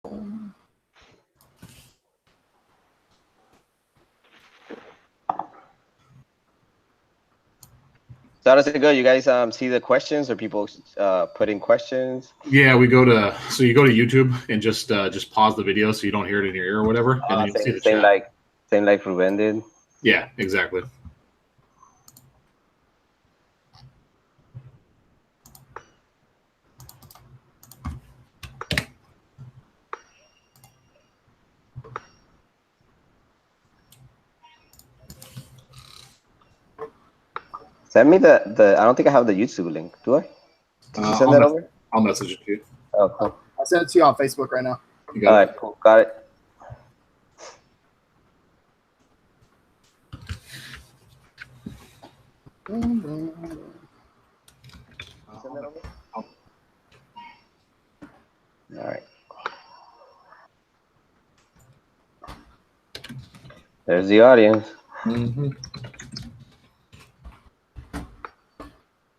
So how does it go? You guys see the questions, or people put in questions? Yeah, we go to you go to YouTube and just pause the video so you don't hear it in your ear or whatever, and then you'll see the chat. Same like Ruben did. Yeah, exactly. Send me the I don't think I have the YouTube link. Do I? Did you send that over? I'll message it to you. Oh, cool. I'll send it to you on Facebook right now. All right, cool. Got it. Mm-hmm. Send that over? All right. There's the audience. Mm-hmm.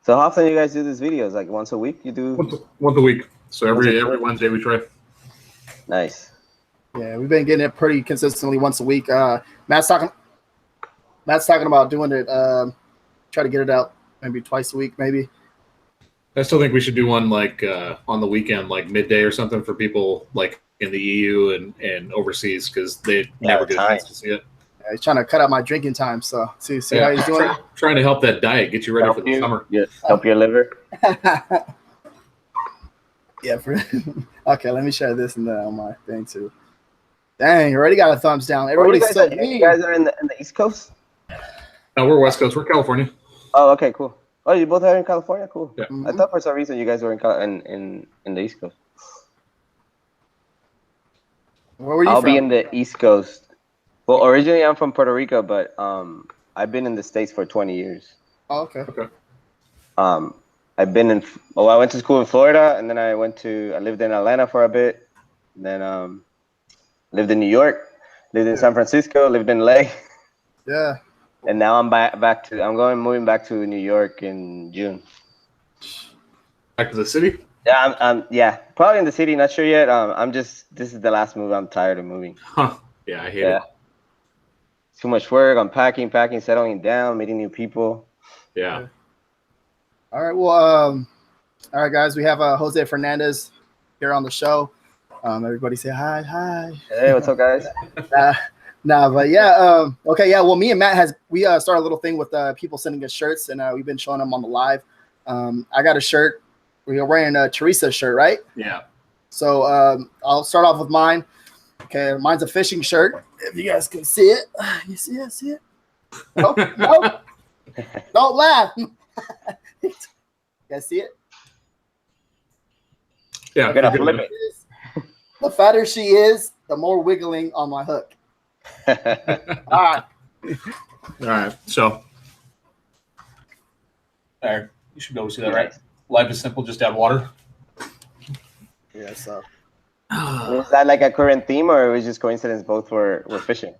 So how often do you guys do these videos? Like once a week? You do? Once a week. So every Wednesday we try. Nice. Yeah, we've been getting it pretty consistently once a week. Matt's talking about doing it. Try to get it out maybe twice a week, maybe. I still think we should do one like on the weekend, like midday or something, for people like in the EU and overseas, because they never get a chance to see it. Yeah, he's trying to cut out my drinking time, so see how he's doing. Trying to help that diet, get you ready for the summer. Yes, help your liver. Yeah. Okay, let me share this on my thing too. Dang, you already got a thumbs down. Everybody's so mean. You guys are in the East Coast? No, we're West Coast. We're California. Oh, okay, cool. Oh, you both are in California? Cool. Yeah. I thought for some reason you guys were in the East Coast. Where were you I'll from? be in the East Coast. Well, originally I'm from Puerto Rico, but I've been in the States for 20 years. Oh, okay. Okay. I've been in. Oh, I went to school in Florida, and then I lived in Atlanta for a bit. Then lived in New York, lived in San Francisco, lived in LA. Yeah. And now I'm moving back to New York in June. Back to the city? Yeah, probably in the city. Not sure yet. This is the last move. I'm tired of moving. Huh? Yeah, I hate it. Too much work. I'm packing, settling down, meeting new people. Yeah. All right. Well, all right, guys. We have Jose Fernandez here on the show. Everybody say hi. Hey, what's up, guys? But yeah. Okay. Yeah. Well, me and Matt started a little thing with people sending us shirts, and we've been showing them on the live. I got a shirt. We're wearing a Teresa's shirt, right? Yeah. So I'll start off with mine. Okay, mine's a fishing shirt. If you guys can see it, you see it? See it? Nope. Don't laugh. You guys see it? Yeah. Gonna flip it. The fatter she is, the more wiggling on my hook. All right. So, there. You should be able to see that, right? Life is simple. Just add water. Yeah. So. Was that like a current theme, or it was just coincidence both were fishing?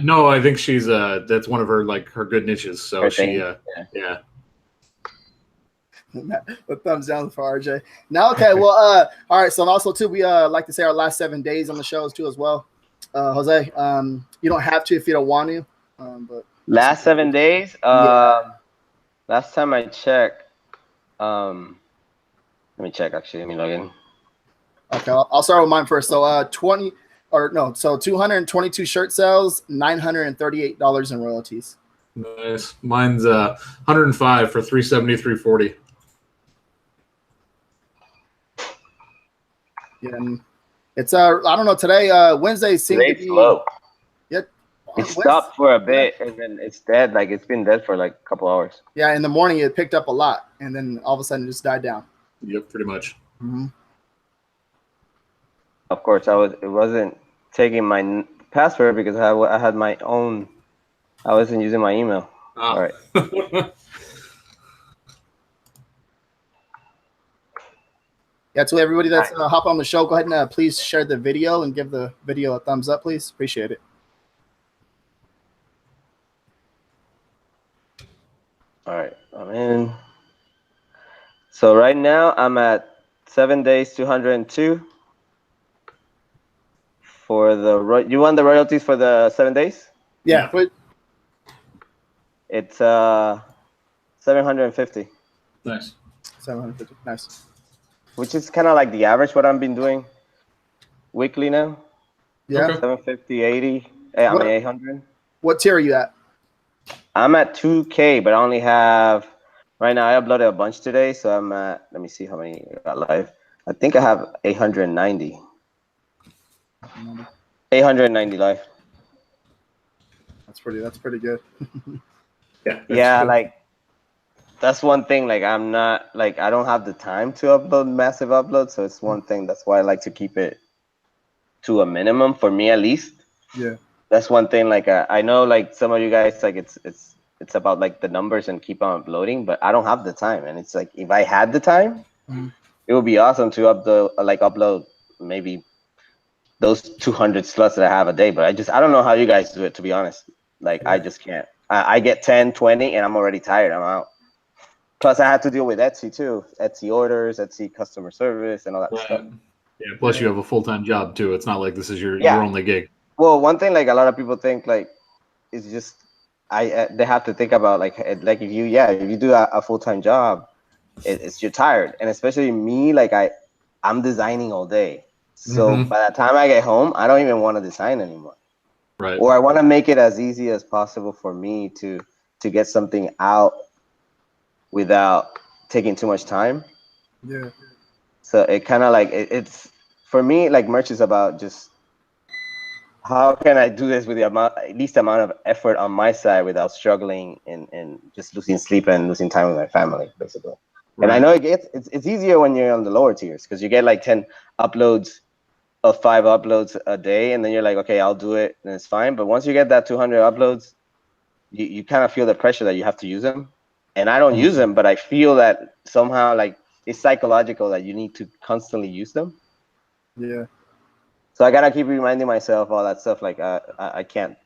No, I think she's that's one of her her good niches. So yeah. The thumbs down for RJ. Now, okay, well, all right. So also too, we like to say our last 7 days on the shows too as well. Jose, you don't have to if you don't want to. But last 7 days. Last time I checked. Let me check. Actually, let me log in. Okay, I'll start with mine first. So 222 shirt sales, $938 in royalties. Nice. Mine's 105 for 370, 340. Yeah, and it's I don't know, today Wednesday seemed to be slow. Yeah, it stopped for a bit and then it's dead. Like it's been dead for like a couple hours. Yeah, in the morning it picked up a lot and then all of a sudden it just died down. Yep, pretty much. Mm-hmm. Of course, it wasn't taking my password because I had my own. I wasn't using my email. All right. Yeah, to everybody that's hop on the show, go ahead and please share the video and give the video a thumbs up, please. Appreciate it. All right, I'm in. So right now I'm at 7 days, 202. For you want the royalties for the 7 days? Yeah, but It's 750. Nice. 750. Nice. Which is kind of like the average what I've been doing weekly now. Yeah. Okay. 750, 80. I mean 800. What tier are you at? I'm at 2K, but I only have right now. I uploaded a bunch today, so I'm at. Let me see how many I got live. I think I have 890. 890 live. That's pretty good. Yeah. Yeah, Good. like that's one thing. Like I'm not like I don't have the time to upload massive uploads, so it's one thing. That's why I like to keep it to a minimum for me at least. Yeah. That's one thing. Like I know like some of you guys like it's about like the numbers and keep on uploading, but I don't have the time. And it's like if I had the time, it would be awesome to upload maybe those 200 slots that I have a day. But I don't know how you guys do it, to be honest. Like I just can't. I get 10, 20 and I'm already tired. I'm out. Plus I had to deal with Etsy too. Etsy orders, Etsy customer service and all that stuff. Yeah. Plus you have a full-time job too. It's not like this is your only gig. Well, one thing like a lot of people think like it's just they have to think about like if you do a full-time job, it's you're tired, and especially me, like I'm designing all day, so by the time I get home I don't even want to design anymore, right? Or I want to make it as easy as possible for me to get something out without taking too much time. Yeah. So it kind of like it's for me like merch is about just how can I do this with the least amount of effort on my side without struggling and just losing sleep and losing time with my family, basically. Right. And I know it's easier when you're on the lower tiers because you get like 10 uploads of 5 uploads a day, and then you're like, okay, I'll do it, and it's fine. But once you get that 200 uploads, you kind of feel the pressure that you have to use them. And I don't use them, but I feel that somehow like it's psychological that you need to constantly use them. Yeah. So I gotta keep reminding myself all that stuff. Like I can't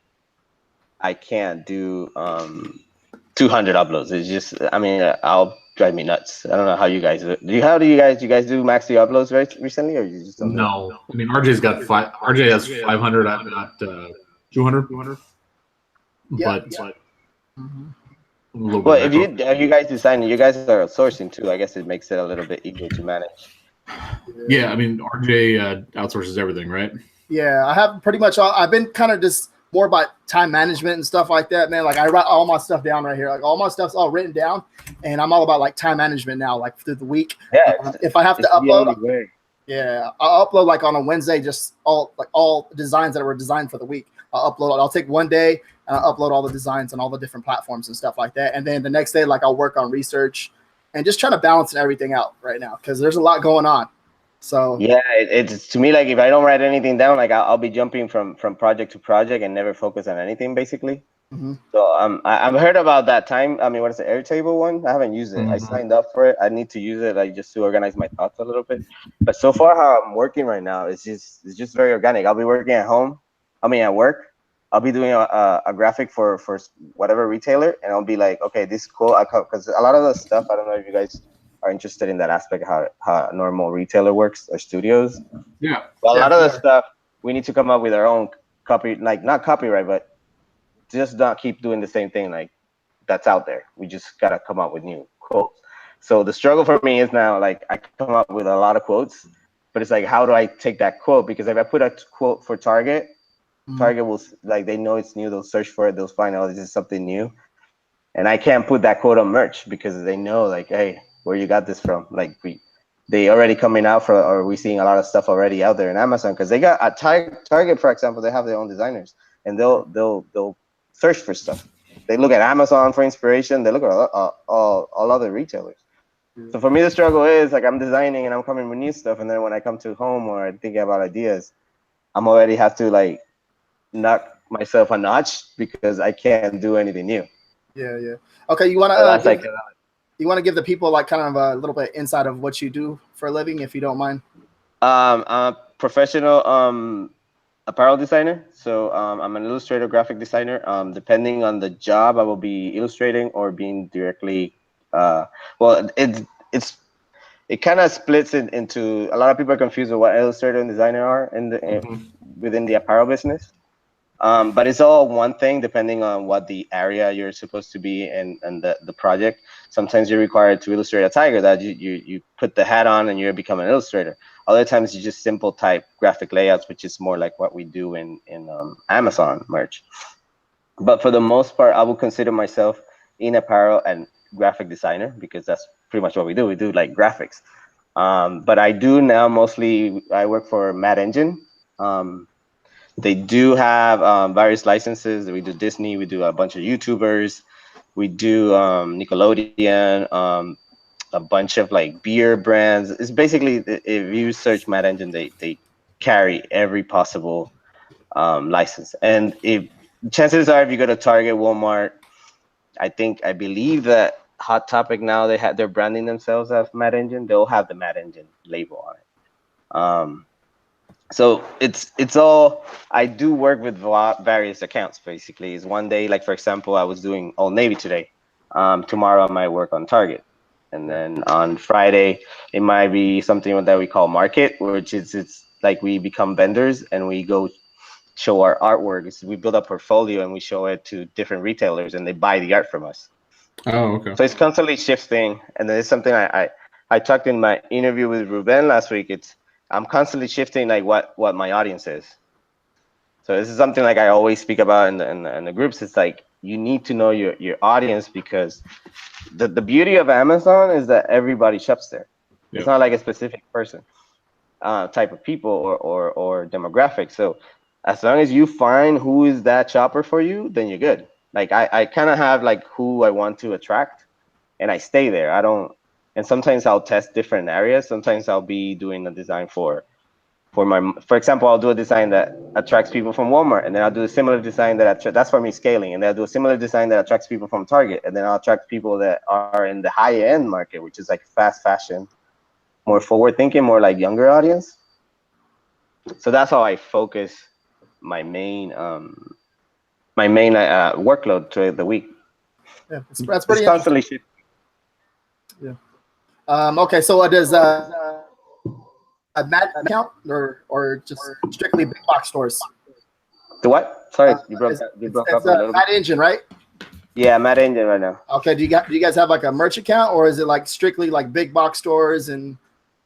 do 200 uploads. It's just I'll drive me nuts. I don't know how you guys do it. Do you guys do max the uploads recently, or you just don't? No, I mean RJ's got RJ has 500. I've got 200. Yeah. But well, if you guys designing, you guys are outsourcing too. I guess it makes it a little bit easier to manage. Yeah, I mean RJ outsources everything, right? Yeah, I have pretty much I've been kind of just more about time management and stuff like that, man. Like I write all my stuff down right here. Like all my stuff's all written down, and I'm all about like time management now. Like through the week, if I have to upload, I'll upload like on a Wednesday, just all designs that were designed for the week. I'll take one day and I'll upload all the designs on all the different platforms and stuff like that. And then the next day, like I'll work on research and just trying to balance everything out right now because there's a lot going on. So yeah, it's to me like if I don't write anything down, like I'll be jumping from project to project and never focus on anything basically. So I've heard about that time. I mean, what is the Airtable one? I haven't used it. I signed up for it. I need to use it like just to organize my thoughts a little bit. But so far, how I'm working right now is just very organic. I'll be working at home. I mean, at work. I'll be doing a graphic for whatever retailer, and I'll be like, okay, this quote, because a lot of the stuff, I don't know if you guys are interested in that aspect, how a normal retailer works or studios. Yeah. But a lot of the stuff we need to come up with our own copy, like not copyright, but just not keep doing the same thing like that's out there. We just gotta come up with new quotes. So the struggle for me is now like I come up with a lot of quotes, but it's like how do I take that quote? Because if I put a quote for Target, Target will like they know it's new. They'll search for it. They'll find out this is something new, and I can't put that quote on merch because they know like, hey, where you got this from? Like they already coming out for, or we seeing a lot of stuff already out there in Amazon because they got at Target, for example, they have their own designers and they'll search for stuff. They look at Amazon for inspiration. They look at all other retailers. So for me, the struggle is like I'm designing and I'm coming with new stuff, and then when I come to home or I'm thinking about ideas, I'm already have to like knock myself a notch because I can't do anything new. Yeah. Okay, you want to give the people like kind of a little bit insight of what you do for a living, if you don't mind. I'm a professional apparel designer. So I'm an illustrator, graphic designer. Depending on the job, I will be illustrating or being directly. Well, it kind of splits into a lot of people are confused with what illustrator and designer are, and within the apparel business. But it's all one thing depending on what the area you're supposed to be in and the project. Sometimes you're required to illustrate a tiger that you put the hat on and you become an illustrator. Other times you just simple type graphic layouts, which is more like what we do in Amazon merch. But for the most part, I would consider myself in apparel and graphic designer because that's pretty much what we do. We do like graphics. But I do now mostly, I work for Mad Engine. They do have various licenses. We do Disney. We do a bunch of YouTubers. We do Nickelodeon, a bunch of like beer brands. It's basically, if you search Mad Engine, they carry every possible license. And if chances are, if you go to Target, Walmart, I believe that Hot Topic now they're branding themselves as Mad Engine. They'll have the Mad Engine label on it. So it's all, I do work with various accounts basically. Is one day, like for example, I was doing Old Navy today. Tomorrow I might work on Target, and then on Friday it might be something that we call market, which is it's like we become vendors and we go show our artwork. We build a portfolio and we show it to different retailers and they buy the art from us. Oh, okay. So it's constantly shifting, and then it's something I talked in my interview with Ruben last week. I'm constantly shifting like what my audience is. So this is something like I always speak about in the groups. It's like you need to know your audience because the beauty of Amazon is that everybody shops there. Yep. It's not like a specific person, type of people or demographic. So as long as you find who is that shopper for you, then you're good. Like I kind of have like who I want to attract, and I stay there. I don't. And sometimes I'll test different areas. Sometimes I'll be doing a design for example, I'll do a design that attracts people from Walmart, and then I'll do a similar design that's for me scaling, and then I'll do a similar design that attracts people from Target, and then I'll attract people that are in the high end market, which is like fast fashion, more forward thinking, more like younger audience. So that's how I focus my main workload throughout the week. Yeah, that's pretty it's constantly shifting. Yeah. Okay, so does a Mad account or just strictly big box stores? The what? Sorry, you broke up a little Mad bit. Engine, right? Yeah, Mad Engine right now. Okay, do you guys have like a merch account, or is it like strictly like big box stores and?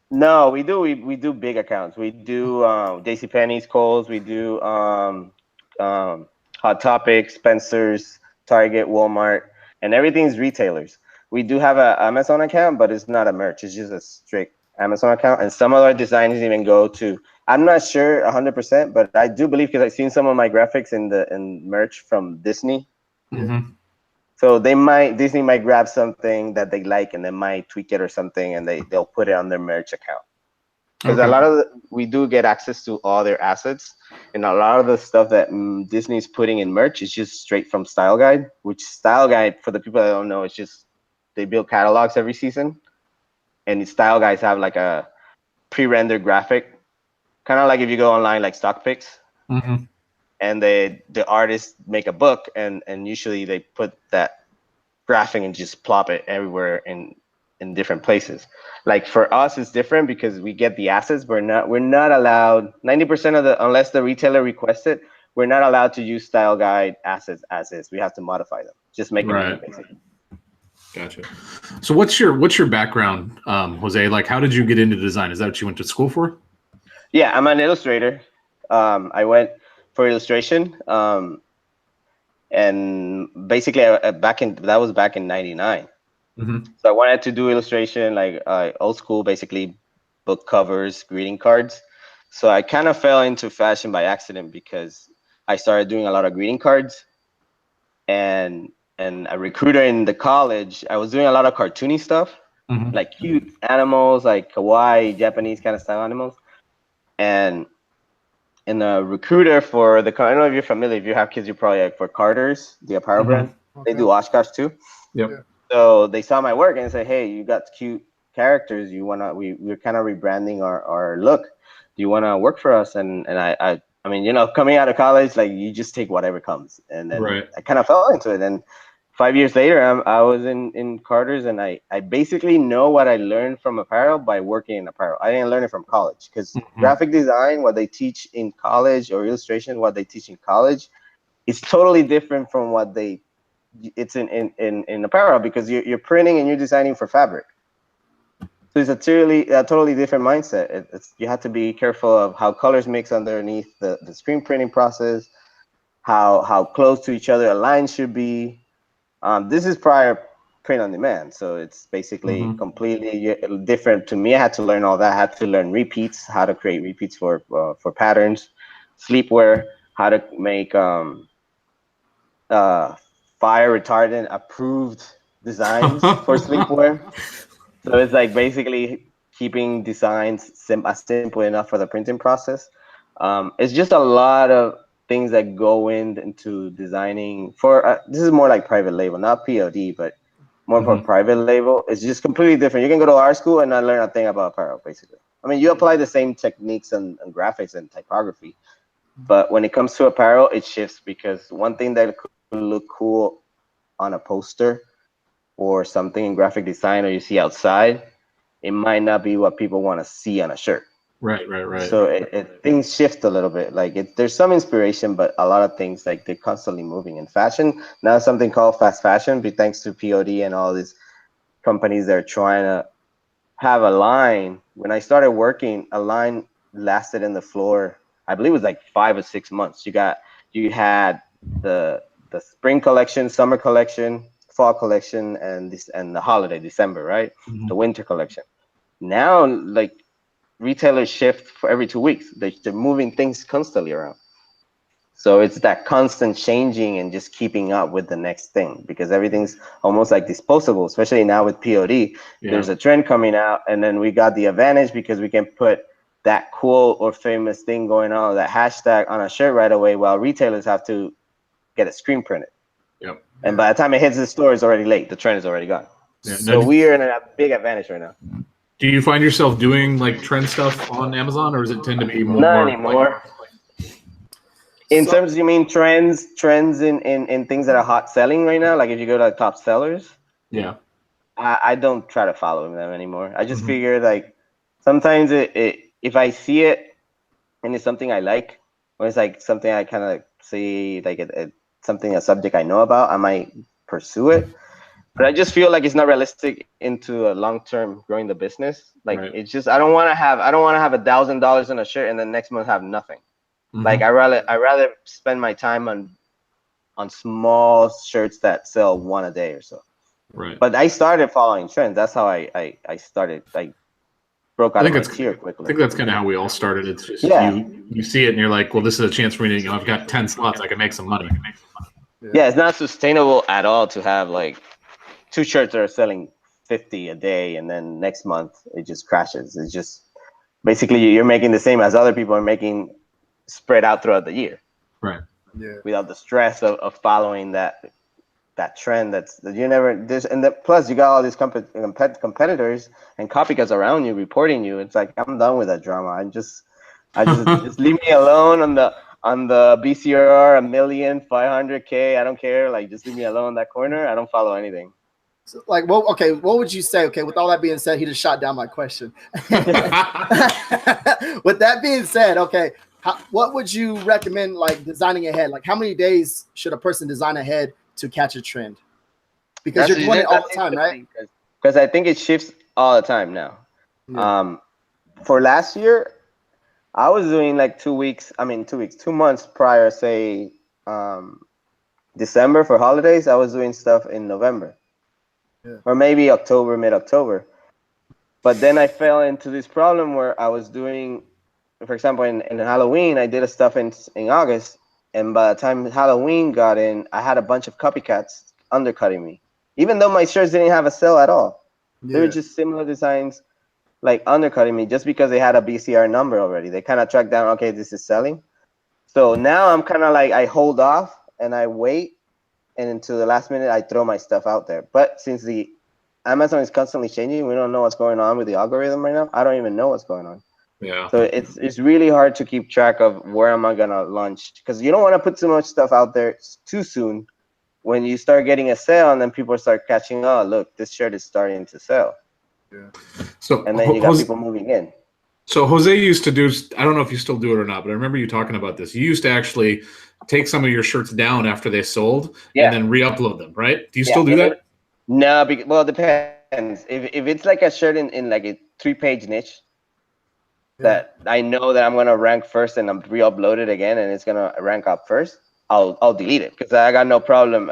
No, we do big accounts. We do JCPenney's, Kohl's. We do Hot Topic, Spencer's, Target, Walmart, and everything's retailers. We do have an Amazon account, but it's not a merch. It's just a strict Amazon account. And some of our designers even go to, I'm not sure 100%, but I do believe, because I've seen some of my graphics in merch from Disney. Mm-hmm. So Disney might grab something that they like and they might tweak it or something, and they'll put it on their merch account. Because a lot of we do get access to all their assets, and a lot of the stuff that Disney's putting in merch is just straight from Style Guide. Which Style Guide, for the people that don't know, it's just they build catalogs every season, and the Style Guides have like a pre-rendered graphic, kind of like if you go online like stock pics. Mm-hmm. And the artists make a book, and usually they put that graphic and just plop it everywhere in different places. Like for us, it's different because we get the assets. We're not allowed 90% of unless the retailer requests it, we're not allowed to use Style Guide assets as is. We have to modify them. Just make it new, basically. Gotcha. So what's your background, Jose? Like, how did you get into design? Is that what you went to school for? Yeah, I'm an illustrator. I went for illustration, and basically that was back in '99. Mm-hmm. So I wanted to do illustration, like old school, basically book covers, greeting cards. So I kind of fell into fashion by accident because I started doing a lot of greeting cards, and a recruiter in the college, I was doing a lot of cartoony stuff, mm-hmm. like cute animals, like kawaii, Japanese kind of style animals, and a recruiter for the, I don't know if you're familiar, if you have kids, you probably like for Carter's, the apparel mm-hmm. brand. Okay. They do Oshkosh too. Yep. So they saw my work and said, "Hey, you got cute characters. We're kind of rebranding our look. Do you want to work for us?" And I mean, coming out of college, like you just take whatever comes. And then I kind of fell into it. And 5 years later, I was in Carter's, and I basically know what I learned from apparel by working in apparel. I didn't learn it from college, because graphic design, what they teach in college, or illustration, what they teach in college, is totally different from what it's in apparel, because you're printing and you're designing for fabric. So it's a totally different mindset. You have to be careful of how colors mix underneath the screen printing process, how close to each other a line should be. This is prior print on demand, so it's basically completely different to me. I had to learn all that. I had to learn repeats, how to create repeats for patterns, sleepwear, how to make fire retardant approved designs for sleepwear. So it's like basically keeping designs simple enough for the printing process. It's just a lot of things that go into designing for. This is more like private label, not POD, but more for private label. It's just completely different. You can go to our school and not learn a thing about apparel, basically. I mean, you apply the same techniques and graphics and typography, but when it comes to apparel, it shifts, because one thing that could look cool on a poster or something in graphic design, or you see outside, it might not be what people want to see on a shirt. Right. So things shift a little bit. Like there's some inspiration, but a lot of things, like, they're constantly moving. In fashion, now something called fast fashion, thanks to POD and all these companies that are trying to have a line. When I started working, a line lasted in the floor, I believe it was like 5 or 6 months. You had the spring collection, summer collection, fall collection, and the holiday, December, right? The winter collection. Now, like, retailers shift for every 2 weeks. They're moving things constantly around. So it's that constant changing and just keeping up with the next thing, because everything's almost like disposable, especially now with POD. Yeah. There's a trend coming out, and then we got the advantage because we can put that cool or famous thing going on, that hashtag on a shirt right away, while retailers have to get it screen printed. Yep. And by the time it hits the store, it's already late. The trend is already gone. Yeah. So we are in a big advantage right now. Do you find yourself doing like trend stuff on Amazon, or does it tend to be more? Not anymore. In terms, you mean trends in things that are hot selling right now? Like if you go to top sellers? Yeah. I don't try to follow them anymore. I just figure, like, sometimes if I see it and it's something I like, or it's like something I kind of see, like a subject I know about, I might pursue it. But I just feel like it's not realistic into a long-term growing the business. Like, it's just, I don't want to have $1,000 in a shirt and then next month have nothing. Like, I rather spend my time on small shirts that sell one a day or so. Right. But I started following trends. That's how I started. I broke out of my tier quickly. I think that's kind of how we all started. It's just you see it and you're like, well, this is a chance for me to, I've got 10 slots, I can make some money. Yeah, it's not sustainable at all to have like 2 shirts that are selling 50 a day, and then next month it just crashes. It's just basically you're making the same as other people are making, spread out throughout the year. Right. Yeah. Without the stress of following that trend that you never. Plus you got all these competitors and copycats around you reporting you. It's like, I'm done with that drama. I just just leave me alone on the BCR 1,500,000. I don't care. Like, just leave me alone in that corner. I don't follow anything. So, like, well, okay, what would you say? Okay, with all that being said, he just shot down my question. With that being said, okay, what would you recommend, like, designing ahead? Like, how many days should a person design ahead to catch a trend? Because you're doing it all the time, right? Because I think it shifts all the time now. Yeah. For last year, I was doing like 2 weeks. 2 months prior, say December for holidays. I was doing stuff in November. Yeah. Or maybe October, mid-October. But then I fell into this problem where I was doing, for example, in Halloween, I did a stuff in August, and by the time Halloween got in, I had a bunch of copycats undercutting me, even though my shirts didn't have a sale at all. Yeah. They were just similar designs, like, undercutting me just because they had a BCR number already. They kind of tracked down, okay, this is selling. So now I'm kind of like, I hold off and I wait, and until the last minute, I throw my stuff out there. But since the Amazon is constantly changing, we don't know what's going on with the algorithm right now. I don't even know what's going on. Yeah. So it's really hard to keep track of where am I gonna launch, because you don't want to put too much stuff out there too soon, when you start getting a sale, and then people start catching, oh, look, this shirt is starting to sell. Yeah. So and then you got people moving in. So Jose used to do, I don't know if you still do it or not, but I remember you talking about this. You used to actually take some of your shirts down after they sold and then re-upload them, right? Do you still do that? No, well, it depends. If it's like a shirt in like a 3-page niche that I know that I'm gonna rank first and I'm re-upload it again and it's gonna rank up first, I'll delete it because I got no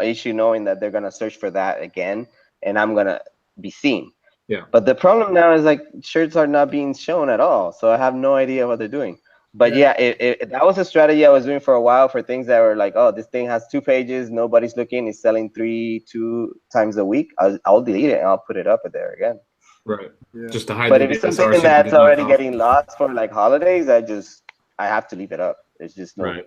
issue knowing that they're gonna search for that again and I'm gonna be seen. Yeah. But the problem now is like shirts are not being shown at all, so I have no idea what they're doing. But that was a strategy I was doing for a while for things that were like, oh, this thing has 2 pages, nobody's looking, it's selling 2 times a week. I'll delete it and I'll put it up there again. Right. Yeah. Just to hide. But if it's something that's already getting lost for like holidays, I have to leave it up. It's just no. Right.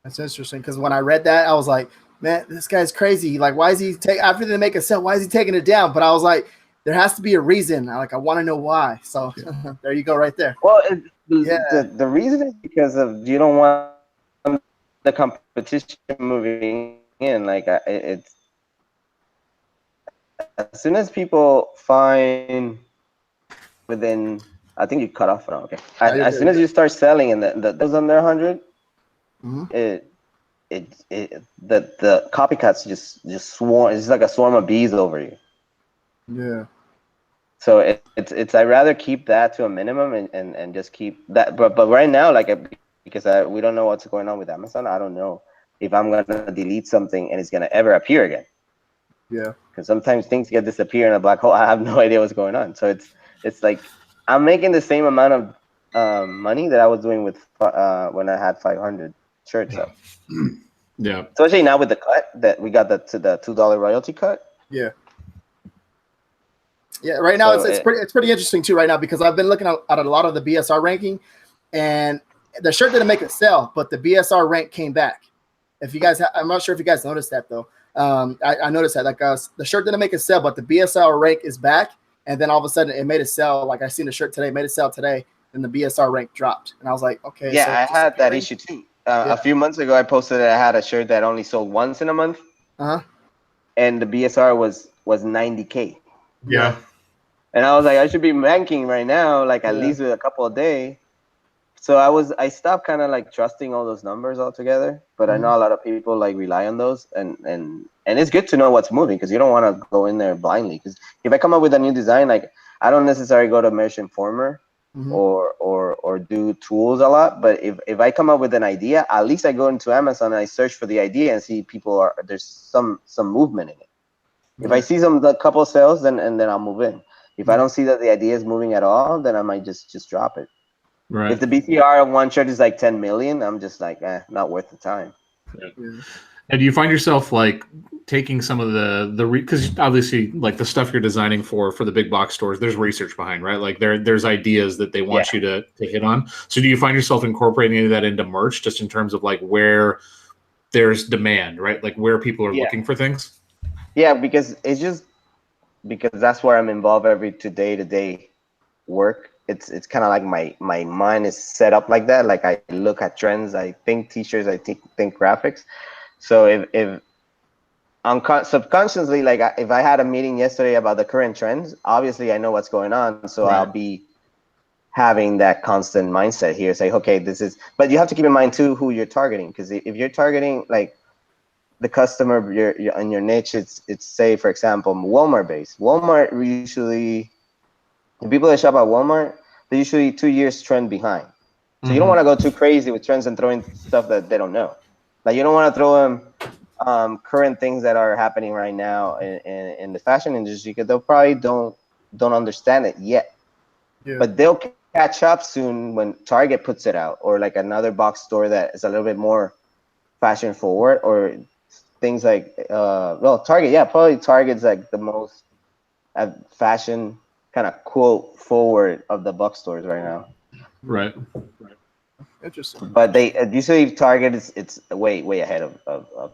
That's interesting because when I read that, I was like, man, this guy's crazy. Like, why is he after they make a sale? Why is he taking it down? But I was like, there has to be a reason. I want to know why. So there you go, right there. Well, the reason is because of you don't want the competition moving in. Like it's as soon as people find within, I think you cut off now. Okay, as soon as you start selling and those under 100, the copycats just swarm. It's like a swarm of bees over you. Yeah. So it's I'd rather keep that to a minimum and just keep that. But right now, like because we don't know what's going on with Amazon, I don't know if I'm gonna delete something and it's gonna ever appear again. Yeah. Because sometimes things get disappear in a black hole. I have no idea what's going on. So it's like I'm making the same amount of money that I was doing with when I had 500 shirts up. Yeah. Especially now with the cut that we got the $2 royalty cut. Yeah. Yeah, right now it's pretty interesting too right now because I've been looking at a lot of the BSR ranking, and the shirt didn't make a sale, but the BSR rank came back. If you guys, I'm not sure if you guys noticed that though. I noticed that like the shirt didn't make a sale, but the BSR rank is back, and then all of a sudden it made a sale. Like I seen the shirt today, made a sale today, and the BSR rank dropped, and I was like, okay. Yeah, so I had that issue too. A few months ago, I posted that I had a shirt that only sold once in a month. And the BSR was 90K. Yeah. And I was like, I should be ranking right now, like at least with a couple of days. So I stopped kind of like trusting all those numbers altogether. But I know a lot of people like rely on those, and it's good to know what's moving because you don't want to go in there blindly. Because if I come up with a new design, like I don't necessarily go to Merch Informer or do tools a lot. But if I come up with an idea, at least I go into Amazon and I search for the idea and see there's some movement in it. If I see a couple of sales, then I'll move in. If I don't see that the idea is moving at all, then I might just drop it. Right. If the BCR of one shirt is like 10 million, I'm just like, not worth the time. Yeah. And do you find yourself like taking some of because obviously like the stuff you're designing for the big box stores, there's research behind, right? Like there's ideas that they want you to hit on. So do you find yourself incorporating any of that into merch just in terms of like where there's demand, right? Like where people are looking for things? Yeah, because that's where I'm involved every day-to-day work. It's kind of like my mind is set up like that. Like I look at trends, I think t-shirts, I think graphics. So if I'm subconsciously, like if I had a meeting yesterday about the current trends, obviously I know what's going on. So I'll be having that constant mindset here. Say, okay, but you have to keep in mind too who you're targeting. Because if you're targeting like the customer, you're on your niche, it's say for example Walmart based. Walmart usually, the people that shop at Walmart, they're usually 2 years trend behind. So you don't want to go too crazy with trends and throwing stuff that they don't know. Like you don't want to throw them current things that are happening right now in the fashion industry because they'll probably don't understand it yet. Yeah. But they'll catch up soon when Target puts it out, or like another box store that is a little bit more fashion forward, or things like Target. Probably Target's like the most fashion kind of quote forward of the box stores right now. Right. Interesting. But they usually Target it's way ahead of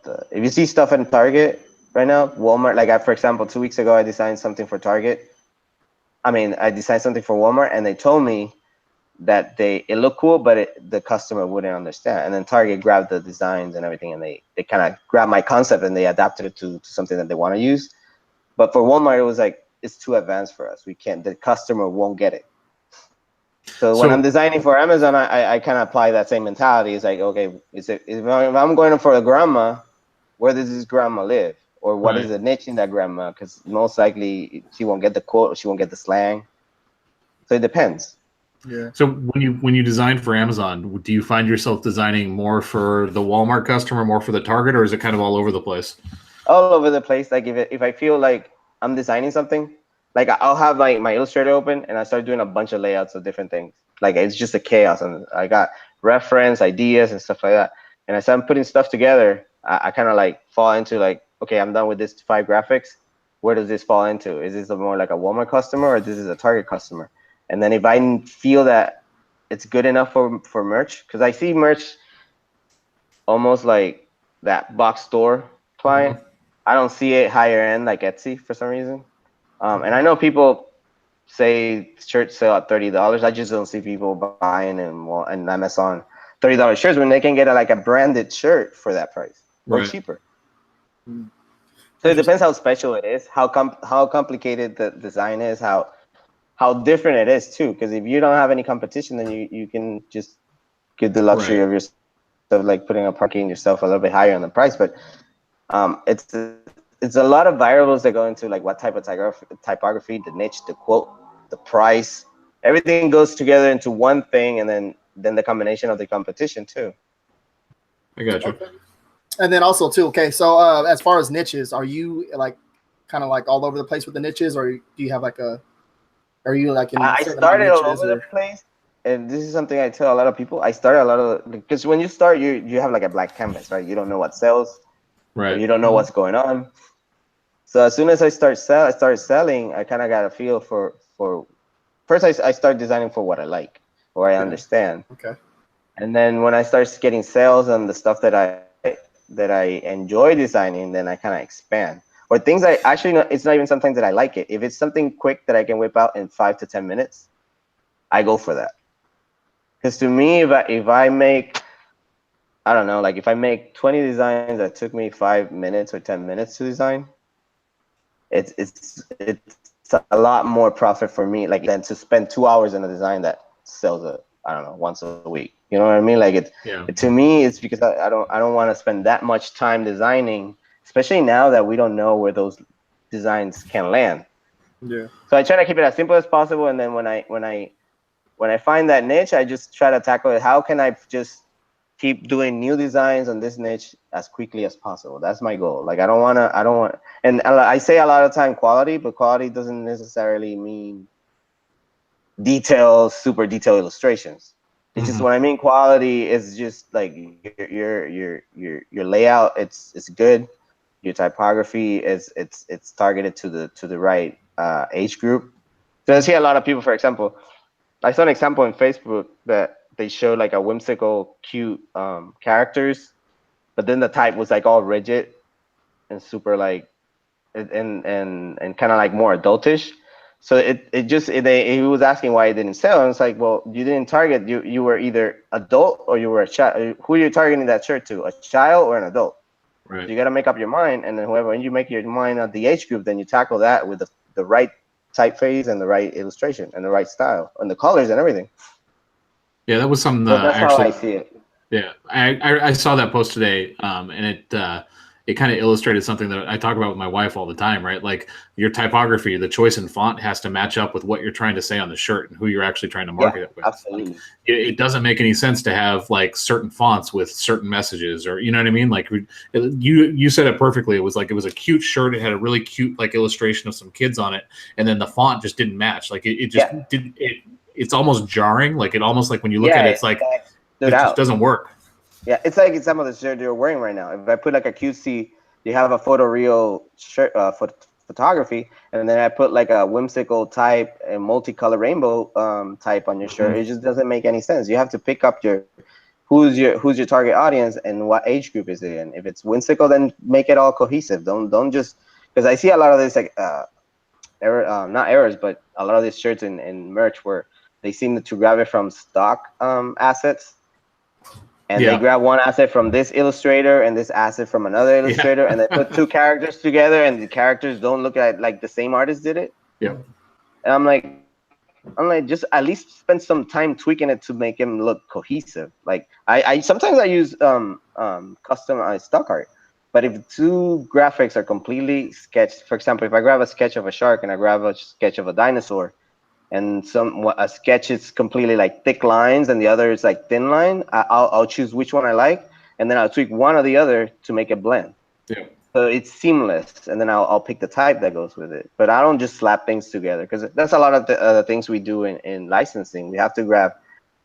the. If you see stuff in Target right now, Walmart, like for example 2 weeks ago I designed something for Target. I designed something for Walmart, and they told me that it looked cool, but the customer wouldn't understand. And then Target grabbed the designs and everything, and they kind of grabbed my concept and they adapted it to something that they want to use. But for Walmart, it was like, it's too advanced for us. We can't. The customer won't get it. So when I'm designing for Amazon, I kind of apply that same mentality. It's like, okay, if I'm going for a grandma, where does this grandma live? Or what is the niche in that grandma? Because most likely she won't get the quote, she won't get the slang. So it depends. Yeah. So when you design for Amazon, do you find yourself designing more for the Walmart customer, more for the Target, or is it kind of all over the place? All over the place. Like if I feel like I'm designing something, like I'll have like my Illustrator open and I start doing a bunch of layouts of different things. Like it's just a chaos, and I got reference ideas and stuff like that. And as I'm putting stuff together, I kind of like fall into like, okay, I'm done with this 5 graphics. Where does this fall into? Is this more like a Walmart customer, or this is a Target customer? And then if I feel that it's good enough for merch, because I see merch almost like that box store client. I don't see it higher end like Etsy for some reason. And I know people say shirts sell at $30. I just don't see people buying and Amazon $30 shirts when they can get like a branded shirt for that price or cheaper. So it depends how special it is, how complicated the design is, how different it is too. Because if you don't have any competition, then you can just give the luxury of yourself, like putting a parking yourself a little bit higher on the price. But it's a lot of variables that go into like what type of typography, the niche, the quote, the price. Everything goes together into one thing, and then the combination of the competition too. I got you. Okay. And then also too, okay, so as far as niches, are you like kind of like all over the place with the niches, or do you have like are you like in I started all over the place, and this is something I tell a lot of people. I started a lot of, because when you start, you have like a blank canvas, right? You don't know what sells, or you don't know what's going on. So as soon as I started selling, I kind of got a feel for first I start designing for what I like or I understand. Okay. And then when I start getting sales on the stuff that I enjoy designing, then I kind of expand. Or things I actually, it's not even sometimes that I like it. If it's something quick that I can whip out in 5 to 10 minutes, I go for that. Because to me, if I make, I don't know, like if I make 20 designs that took me 5 minutes or 10 minutes to design, it's a lot more profit for me, like, than to spend 2 hours in a design that sells I don't know, once a week. You know what I mean? Like to me, it's because I don't want to spend that much time designing, especially now that we don't know where those designs can land. Yeah. So I try to keep it as simple as possible, and then when I find that niche, I just try to tackle it. How can I just keep doing new designs on this niche as quickly as possible? That's my goal. Like I don't want, and I say a lot of time quality, but quality doesn't necessarily mean super detailed illustrations. It's just, when I mean quality, is just like your layout. It's good. Your typography it's targeted to the right age group. So I see a lot of people, for example, I saw an example in Facebook that they showed like a whimsical, cute characters, but then the type was like all rigid and super like, and kind of like more adultish. So he was asking why it didn't sell, and it's like, well, you didn't target, you were either adult or you were a child. Who are you targeting that shirt to? A child or an adult? Right. So you got to make up your mind, and then when you make your mind at the age group, then you tackle that with the right typeface and the right illustration and the right style and the colors and everything. Yeah, that was something that's actually, how I see it. Yeah, I saw that post today, and it kind of illustrated something that I talk about with my wife all the time, right? Like your typography, the choice in font has to match up with what you're trying to say on the shirt and who you're actually trying to market it with. Absolutely. Like, it doesn't make any sense to have like certain fonts with certain messages, or you know what I mean? Like you said it perfectly. It was a cute shirt. It had a really cute like illustration of some kids on it, and then the font just didn't match. Like it just didn't. It's almost jarring. Like it almost like when you look at it, it's like it just doesn't work. Yeah, it's like some of the shirt you're wearing right now. If I put like a cutesy, you have a photoreal shirt, photography, and then I put like a whimsical type and multicolored rainbow type on your shirt, it just doesn't make any sense. You have to pick up who's your target audience and what age group is it in. If it's whimsical, then make it all cohesive. Don't just, because I see a lot of this like not errors, but a lot of these shirts in merch where they seem to grab it from stock assets, and they Yeah. grab one asset from this illustrator and this asset from another illustrator, and they put two characters together, and the characters don't look like the same artist did it. Yeah. And I'm like, just at least spend some time tweaking it to make him look cohesive. Like I sometimes I use custom stock art, but if two graphics are completely sketched, for example, if I grab a sketch of a shark and I grab a sketch of a dinosaur, and a sketch is completely like thick lines and the other is like thin line, I'll choose which one I like, and then I'll tweak one or the other to make it blend. Yeah. So it's seamless, and then I'll pick the type that goes with it. But I don't just slap things together, because that's a lot of the things we do in licensing. We have to grab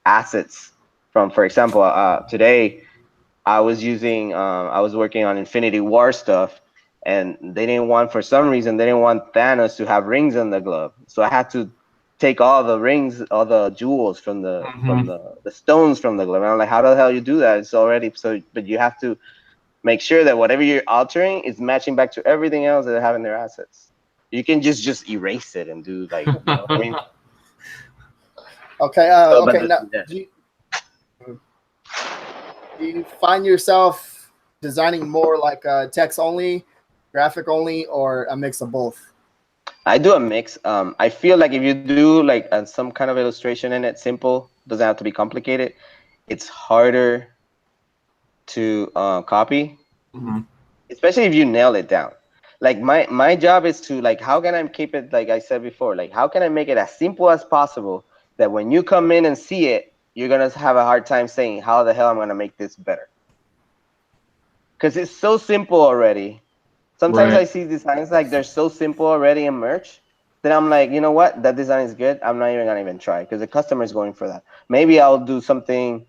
assets from, for example, today I was working on Infinity War stuff, and for some reason, they didn't want Thanos to have rings on the glove. So I had to take all the rings, all the jewels from the stones from the glove. And I'm like, how the hell you do that? It's already so, but you have to make sure that whatever you're altering is matching back to everything else that they have in their assets. You can just erase it and do like, you know what I mean? Okay. So, Okay. Now, yeah. do you find yourself designing more like text only, graphic only, or a mix of both? I do a mix. I feel like if you do like some kind of illustration in it, simple, doesn't have to be complicated, it's harder to copy, especially if you nail it down. Like my job is to, like, how can I keep it, like I said before, like how can I make it as simple as possible that when you come in and see it, you're gonna have a hard time saying how the hell I'm gonna make this better, because it's so simple already. Sometimes I see designs like they're so simple already in merch that I'm like, you know what, that design is good. I'm not even gonna try, because the customer is going for that. Maybe I'll do something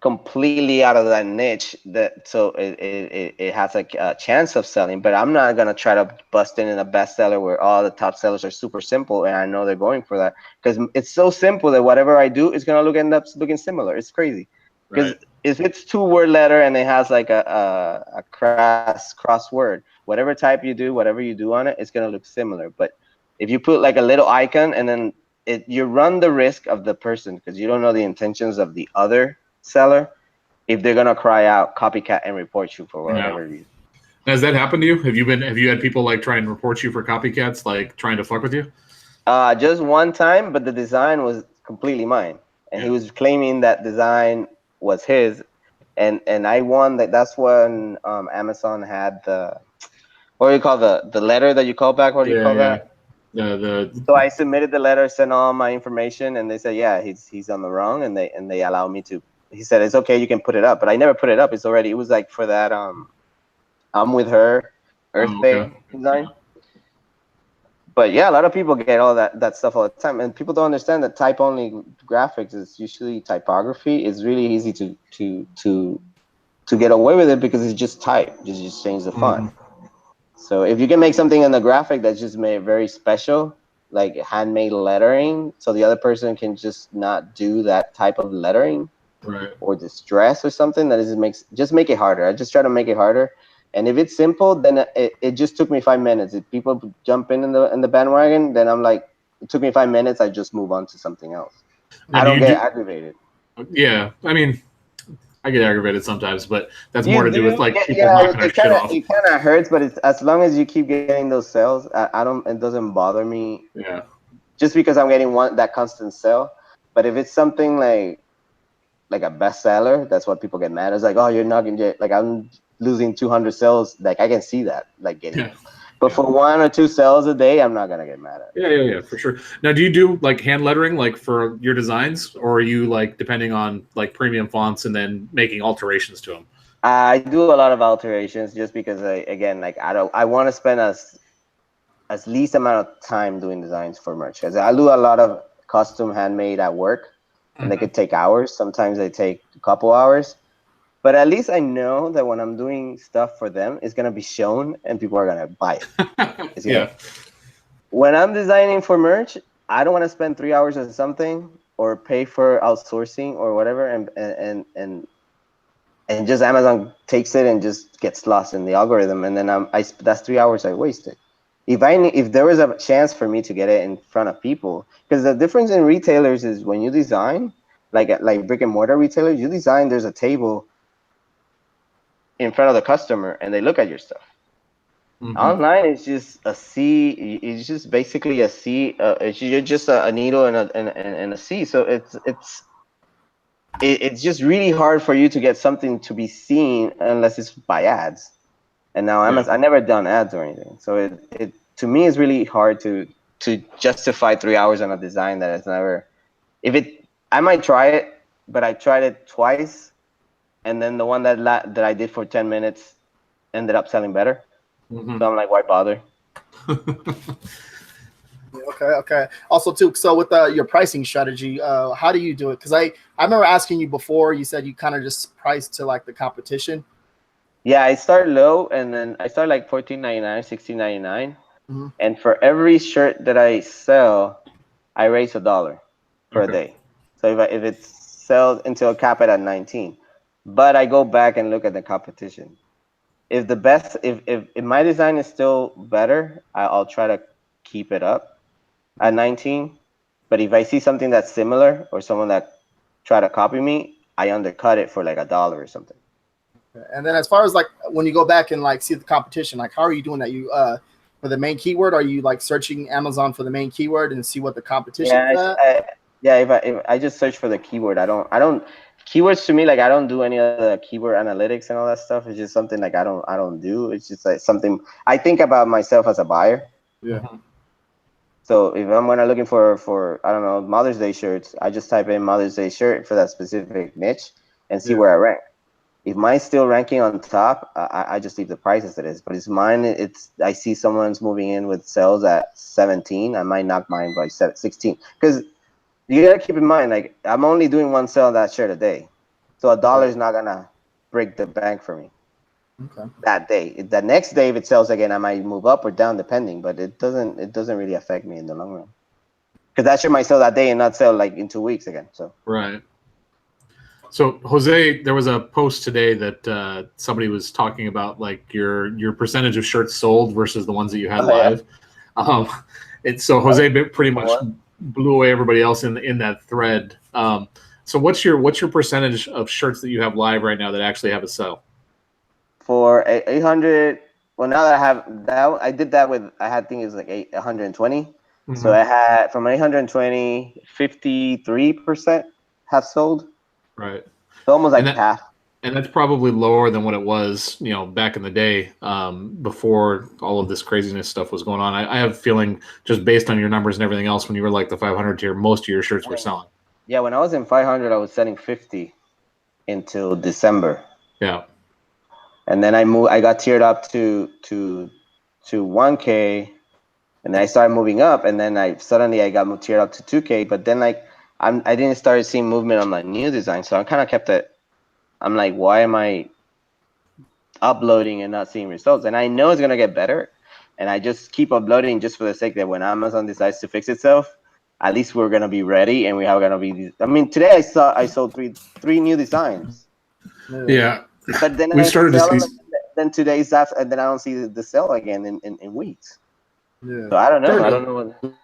completely out of that niche that so it has a chance of selling, but I'm not gonna try to bust in a bestseller where all the top sellers are super simple and I know they're going for that, because it's so simple that whatever I do is gonna end up looking similar. It's crazy, because if it's 2-word letter and it has like a cross word, whatever type you do, whatever you do on it, it's gonna look similar. But if you put like a little icon and then you run the risk of the person, because you don't know the intentions of the other seller, if they're gonna cry out copycat and report you for whatever reason. Has that happened to you? Have you had people like try and report you for copycats, like trying to fuck with you? Just one time, but the design was completely mine, and he was claiming that design was his, and I won that. That's when Amazon had the, what do you call the letter that you call back? What do you call that? So I submitted the letter, sent all my information, and they said, yeah, he's on the wrong, and they allowed me to. He said, it's okay, you can put it up, but I never put it up. It was like for that I'm With Her Earth Day design. But yeah, a lot of people get all that stuff all the time, and people don't understand that type only graphics is usually typography. It's really easy to get away with it, because it's just type, just change the font. So if you can make something in the graphic that's just made very special, like handmade lettering, so the other person can just not do that type of lettering, or distress or something, that just make it harder. I just try to make it harder. And if it's simple, then it just took me 5 minutes. If people jump in the bandwagon, then I'm like, it took me 5 minutes. I just move on to something else. I don't get aggravated. Yeah, I mean, I get aggravated sometimes, but that's more to do with like people knocking our shit off. It kind of hurts, but it's, as long as you keep getting those sales, I don't. It doesn't bother me. Yeah. Just because I'm getting that constant sale, but if it's something like a bestseller, that's what people get mad. It's like, oh, you're not gonna get, like, I'm losing 200 sales. Like, I can see that, like, getting. But for 1 or 2 sales a day, I'm not gonna get mad at it. Yeah, for sure. Now, do you do like hand lettering, like for your designs, or are you like depending on like premium fonts and then making alterations to them? I do a lot of alterations, just because I want to spend as least amount of time doing designs for merch. Because I do a lot of custom handmade at work, and they could take hours. Sometimes they take a couple hours. But at least I know that when I'm doing stuff for them, it's gonna be shown and people are gonna buy it. When I'm designing for merch, I don't want to spend 3 hours on something or pay for outsourcing or whatever, and just Amazon takes it and just gets lost in the algorithm, and then that's 3 hours I wasted. if there was a chance for me to get it in front of people, because the difference in retailers is when you design, like brick and mortar retailers, you design, there's a table in front of the customer and they look at your stuff. Mhm. Online, it's just a C. It's just basically a C. You're just a needle and a C. So it's just really hard for you to get something to be seen unless it's by ads. And now I never done ads or anything. So it to me is really hard to justify 3 hours on a design that has never. If it, I might try it, but I tried it twice, and then the one that I did for 10 minutes ended up selling better. Mhm. So I'm like, why bother? Okay. Also, too, so with your pricing strategy, how do you do it? Because I remember asking you before. You said you kind of just price to like the competition. Yeah, I start low, and then I start like $14.99, $16.99, Mhm. and for every shirt that I sell, I raise $1 per Okay. day. So if it sells until cap it at 19, but I go back and look at the competition. If the best, if my design is still better, I'll try to keep it up at 19. But if I see something that's similar or someone that try to copy me, I undercut it for like $1 or something. And then as far as like when you go back and like see the competition, like how are you doing that? You for the main keyword, are you like searching Amazon for the main keyword and see what the competition is at? Yeah. If I just search for the keyword, I don't keywords to me, like I don't do any of the keyword analytics and all that stuff. It's just something like I don't do. It's just like something I think about myself as a buyer. Yeah. Mhm. So if I'm gonna looking for I don't know, Mother's Day shirts, I just type in Mother's Day shirt for that specific niche and see where I rank. If mine's still ranking on top, I just leave the price as it is. But it's mine. It's I see someone's moving in with sales at 17. I might knock mine by 16. Because you gotta keep in mind, like I'm only doing one sale of that shirt a day, so $1 is not gonna break the bank for me Okay. that day. The next day, if it sells again, I might move up or down depending. But it doesn't really affect me in the long run. Because that shirt might sell that day and not sell like in 2 weeks again. So Right. So Jose, there was a post today that somebody was talking about like your percentage of shirts sold versus the ones that you had live. Um, so Jose pretty much blew away everybody else in that thread. So what's your percentage of shirts that you have live right now that actually have a sale? for 800, well, now that I have that, I did that with, I had, I think it was like 120. So I had from 820, 53% have sold. Right. So almost like And half. and that's probably lower than what it was, back in the day, before all of this craziness stuff was going on. I have a feeling, just based on your numbers and everything else, when you were like the 500 tier, most of your shirts were selling. Yeah, when I was in 500, I was selling 50 until December. Yeah. And then I got tiered up to 1K, and then I started moving up, and then I got tiered up to 2K. But then like I didn't start seeing movement on my new design, so I kind of kept it. I'm like, why am I uploading and not seeing results? And I know it's gonna get better, and I just keep uploading just for the sake that when Amazon decides to fix itself, at least we're gonna be ready, and we are gonna be. I mean, today I sold three new designs. Yeah. But then We I started to sell see. them, then today's after, and then I don't see the sale again in weeks. Yeah. So I don't know. Started I to don't know what.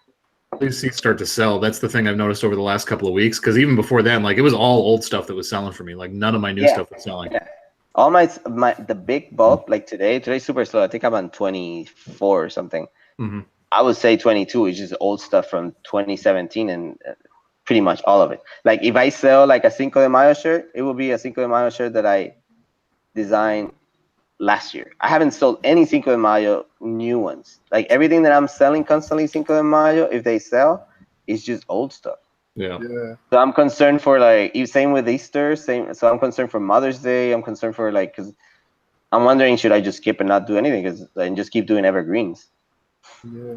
really see start to sell. That's the thing I've noticed over the last couple of weeks. Because even before then, like it was all old stuff that was selling for me. Like none of my new stuff was selling. Yeah. All my the big bulk, like today's super slow. I think I'm on 24 or something. Mm-hmm. I would say 22 is just old stuff from 2017, and pretty much all of it. Like if I sell like a Cinco de Mayo shirt, it will be a Cinco de Mayo shirt that I designed last year. I haven't sold any Cinco de Mayo new ones. Like everything that I'm selling constantly Cinco de Mayo, if they sell, it's just old stuff. Yeah. So I'm concerned for like, same with Easter, same. So I'm concerned for Mother's Day. I'm concerned for like, because I'm wondering, should I just skip and not do anything and just keep doing evergreens? Yeah.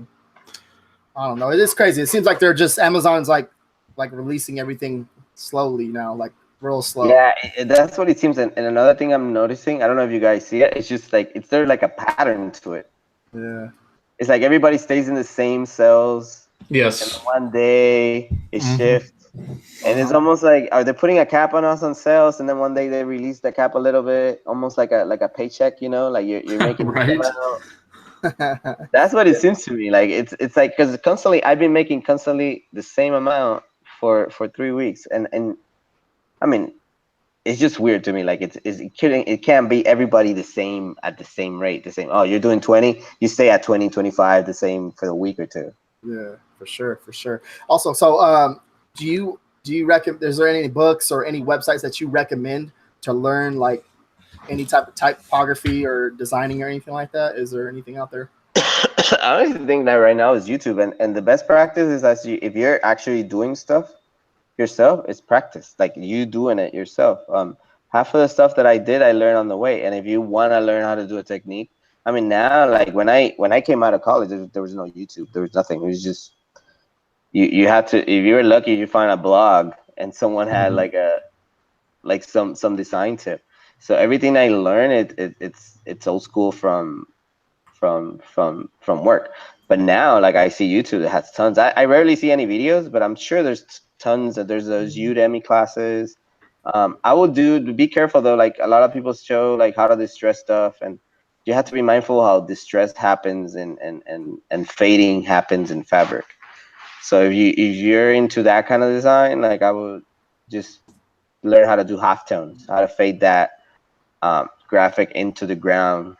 I don't know. It is crazy. It seems like they're just Amazon's like releasing everything slowly now, like real slow. Yeah, that's what it seems. And another thing I'm noticing, I don't know if you guys see it, it's just like, it's there like a pattern to it. Yeah. It's like everybody stays in the same cells. Yes. And one day it shifts. And it's Uh-huh. almost like, are they putting a cap on us on sales, and then one day they release the cap a little bit, almost like a paycheck, like you're making Right. the same amount. That's what it seems to me. Like it's like because constantly I've been making constantly the same amount for 3 weeks, and I mean it's just weird to me. Like it can't be everybody the same at the same rate. The same. Oh, you're doing 20, you stay at 20, 25, the same for a week or two. Yeah, for sure, for sure. Also, so do you recommend? Is there any books or any websites that you recommend to learn like any type of typography or designing or anything like that? Is there anything out there? I honestly think that right now is YouTube, and the best practice is as you if you're actually doing stuff yourself, it's practice. Like you doing it yourself. Half of the stuff that I did, I learned on the way. And if you want to learn how to do a technique, I mean, now like when I came out of college, there was no YouTube. There was nothing. It was just you had to. If you were lucky, you find a blog and someone had like some design tip. So everything I learned, it's old school from work. But now, like I see YouTube that has tons. I rarely see any videos, but I'm sure there's tons. There's those Udemy classes. I will be careful though. Like a lot of people show like how to distress stuff, and you have to be mindful how distress happens and fading happens in fabric. So if you're into that kind of design, like I would just learn how to do halftones, how to fade that graphic into the ground.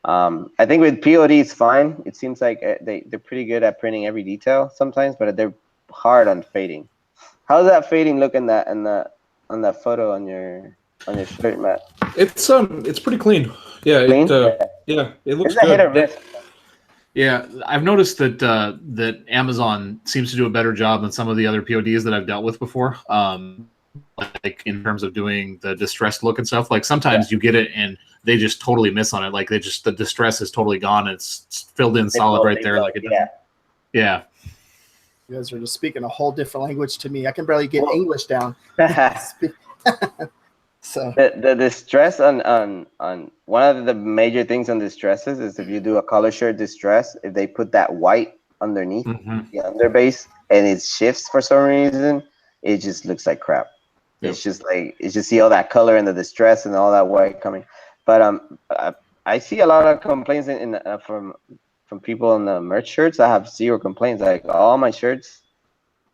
I think with POD it's fine. It seems like they're pretty good at printing every detail sometimes, but they're hard on fading. How's that fading look in that on that photo on your shirt, Matt? It's pretty clean. Yeah, Clean? yeah, it looks It's a hit or good. miss. Yeah, I've noticed that that Amazon seems to do a better job than some of the other PODs that I've dealt with before. Like in terms of doing the distressed look and stuff. Like sometimes you get it and they just totally miss on it. Like the distress is totally gone. It's filled in solid right there. Like it doesn't. Yeah. You guys are just speaking a whole different language to me. I can barely get English down. So the distress on one of the major things on distresses is if you do a color shirt distress, if they put that white underneath the underbase and it shifts for some reason, it just looks like crap. Yep. It's just like you just see all that color in the distress and all that white coming. But I see a lot of complaints from people on the merch shirts. I have zero complaints. Like all my shirts.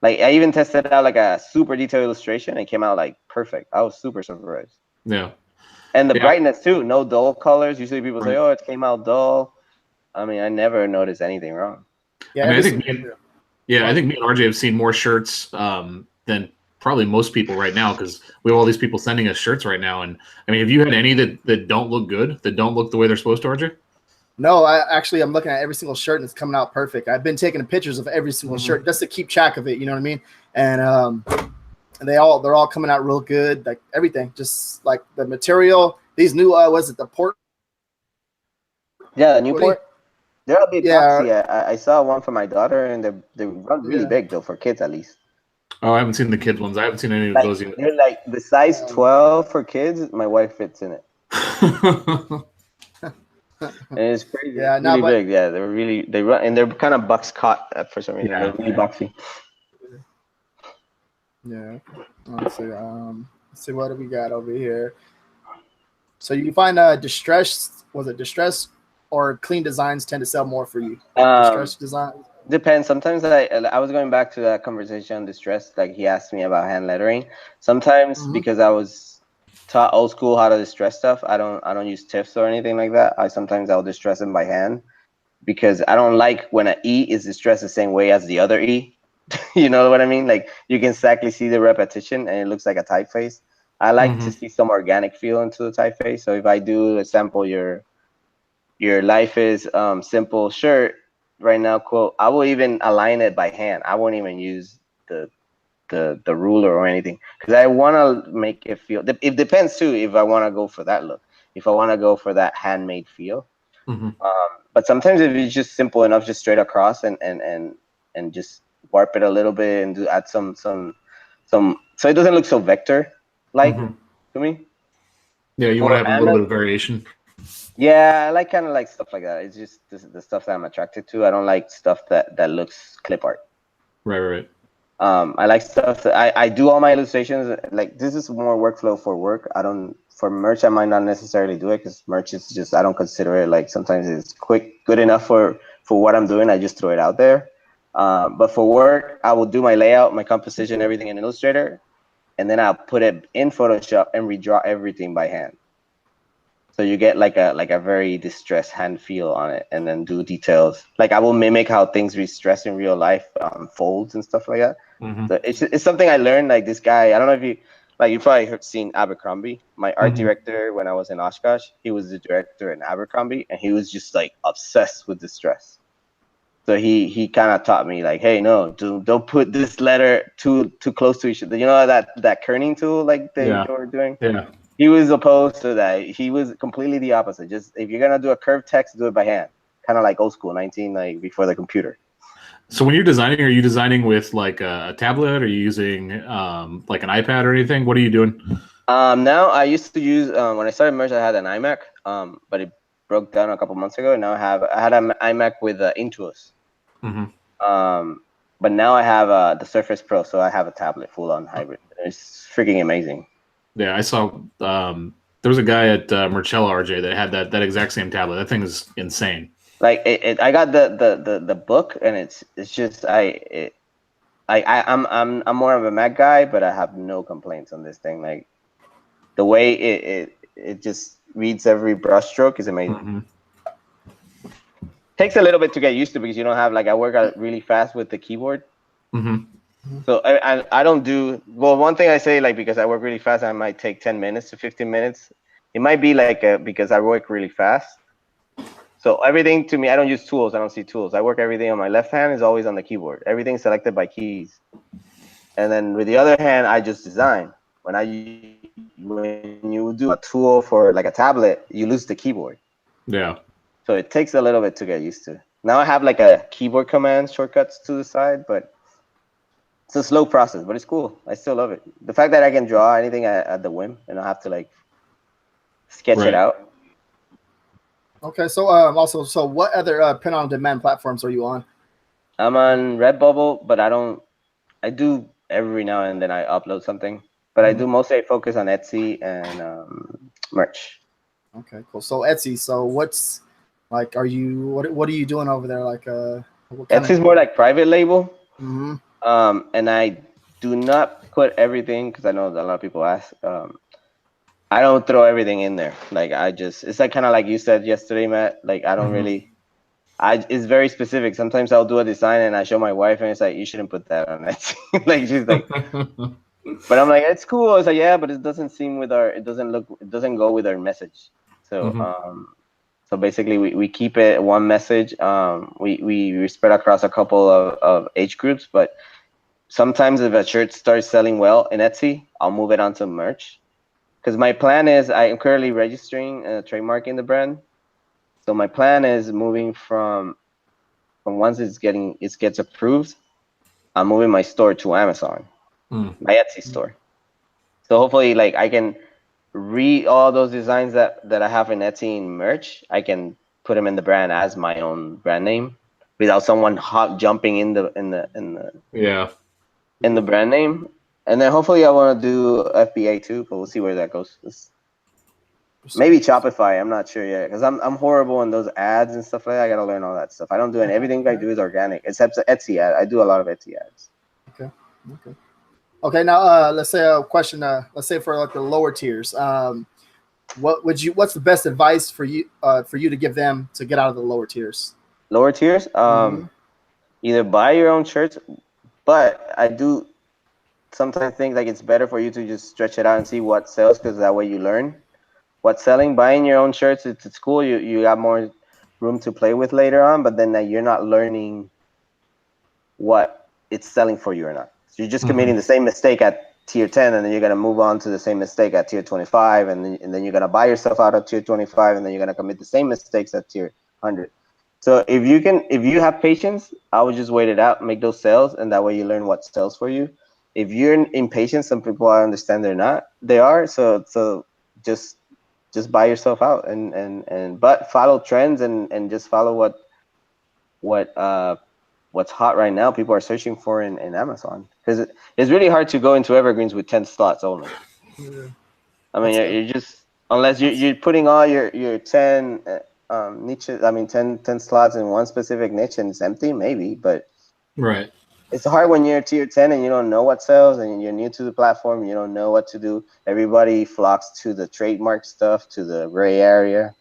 Like I even tested out like a super detailed illustration and it came out like perfect. I was super surprised. Yeah. And the brightness too, no dull colors. Usually people say, "Oh, it came out dull." I mean, I never noticed anything wrong. Yeah, I mean, I think me and RJ have seen more shirts than probably most people right now because we have all these people sending us shirts right now. And I mean, have you had any that don't look good, that don't look the way they're supposed to, RJ? No, I'm looking at every single shirt and it's coming out perfect. I've been taking pictures of every single shirt just to keep track of it. You know what I mean? And they're all coming out real good. Like everything, just like the material. These new was it the port? Yeah, the Newport. They're a bit boxy. I saw one for my daughter, and they run really big though for kids at least. Oh, I haven't seen the kids ones. I haven't seen any of those yet. They're like the size 12 for kids. My wife fits in it. And it's crazy. Yeah, it's really big. Yeah, they run and they're kind of box caught for some reason. Yeah. They're really boxy. Yeah. Let's see. Let's see what do we got over here. So you find distressed or clean designs tend to sell more for you? Distressed design? Depends. Sometimes I was going back to that conversation on distress. Like he asked me about hand lettering. Sometimes because I was taught old school how to distress stuff, I don't use tips or anything like that. Sometimes I'll distress them by hand because I don't like when an E is distressed the same way as the other E. You know what I mean? Like you can exactly see the repetition and it looks like a typeface. I like to see some organic feel into the typeface. So if I do a sample your life is simple shirt right now quote, I will even align it by hand. I won't even use the ruler or anything because I want to make it feel. It depends too if I want to go for that look. If I want to go for that handmade feel. But sometimes if it's just simple enough, just straight across and just warp it a little bit and add some so it doesn't look so vector like to me. Yeah, you want to have a little bit of variation. Yeah, I like kind of like stuff like that. It's just the stuff that I'm attracted to. I don't like stuff that looks clip art. Right. I like stuff that I do all my illustrations. Like this is more workflow for work. I don't for merch. I might not necessarily do it because merch is just I don't consider it like sometimes it's quick, good enough for what I'm doing. I just throw it out there. But for work, I will do my layout, my composition, everything in Illustrator, and then I'll put it in Photoshop and redraw everything by hand. So you get like a very distressed hand feel on it, and then do details. Like I will mimic how things re-stress in real life, folds and stuff like that. Mm-hmm. So it's something I learned. Like this guy, I don't know if you like you probably seen Abercrombie. My art Mm-hmm. director when I was in Oshkosh, he was the director in Abercrombie, and he was just like obsessed with distress. So he kind of taught me like, hey, no, don't put this letter too close to each other. You know that kerning tool like they Yeah. were doing. Yeah. He was opposed to that. He was completely the opposite. Just if you're gonna do a curved text, do it by hand. Kind of like old school, 19 like before the computer. So when you're designing, are you designing with like a tablet? Are you using like an iPad or anything? What are you doing? Now I used to use when I started merch, I had an iMac, but it broke down a couple months ago. And now I had an iMac with Intuos. Mm-hmm. But now I have the Surface Pro, so I have a tablet full on hybrid. It's freaking amazing. Yeah, I saw there was a guy at Marcella RJ that had that exact same tablet. That thing is insane. Like I got the book, and it's just I'm more of a Mac guy, but I have no complaints on this thing. Like the way it just reads every brushstroke is amazing. Mm-hmm. Takes a little bit to get used to because you don't have like I work out really fast with the keyboard. Mm-hmm. So I don't do well. One thing I say like because I work really fast, I might take 10 minutes to 15 minutes. It might be like because I work really fast. So everything to me, I don't use tools. I don't see tools. I work everything on my left hand is always on the keyboard. Everything's selected by keys. And then with the other hand, I just design. When you do a tool for like a tablet, you lose the keyboard. Yeah. So it takes a little bit to get used to. Now I have like a keyboard command shortcuts to the side, but it's a slow process, but it's cool. I still love it. The fact that I can draw anything at the whim and I don't have to like sketch it Right. out. Okay, so also, so what other print on demand platforms are you on? I'm on Redbubble, but I do every now and then I upload something, but I do mostly focus on Etsy and merch. Okay, cool. So Etsy. So what's like? Are you what are you doing over there? Like what kind Etsy's of? more like private label. Mm-hmm. And I do not put everything because I know that a lot of people ask. I don't throw everything in there. Like it's like kind of like you said yesterday, Matt. Like I don't Mm-hmm. really. It's very specific. Sometimes I'll do a design and I show my wife and it's like you shouldn't put that on Etsy. Like she's like, but I'm like it's cool. I was like yeah, but it doesn't seem with our. It doesn't go with our message. So Mm-hmm. so basically we keep it one message. We spread across a couple of age groups, but sometimes if a shirt starts selling well in Etsy, I'll move it onto merch. Because my plan is I am currently registering trademarking the brand. So my plan is moving from once it gets approved, I'm moving my store to Amazon, Mm. my Etsy store. So hopefully like I can read all those designs that I have in Etsy in merch. I can put them in the brand as my own brand name without someone hot jumping Yeah. in the brand name. And then hopefully I want to do FBA too, but we'll see where that goes. Maybe Shopify. I'm not sure yet because I'm horrible in those ads and stuff like that. I gotta learn all that stuff. I don't do it. Everything I do is organic, except the Etsy ad. I do a lot of Etsy ads. Okay. Okay. Okay. Now, let's say a question. Let's say for like the lower tiers, what's the best advice for you to give them to get out of the lower tiers? Lower tiers, Mm-hmm. either buy your own shirts, but I do sometimes think like it's better for you to just stretch it out and see what sells because that way you learn what's selling. Buying your own shirts, it's cool. You got more room to play with later on, but then you're not learning what it's selling for you or not. So you're just Mm-hmm. committing the same mistake at tier 10 and then you're going to move on to the same mistake at tier 25 and then you're going to buy yourself out of tier 25 and then you're going to commit the same mistakes at tier 100. So if you have patience, I would just wait it out, make those sales, and that way you learn what sells for you. If you're impatient, some people I understand they are. So just buy yourself out and but follow trends and just follow what what's hot right now, people are searching for in Amazon, because it's really hard to go into evergreens with 10 slots only. Yeah. I mean, you're just, unless you're putting all your 10 niches, I mean 10 slots in one specific niche and it's empty, maybe, but Right. it's hard when you're tier 10 and you don't know what sells and you're new to the platform, you don't know what to do. Everybody flocks to the trademark stuff, to the gray area.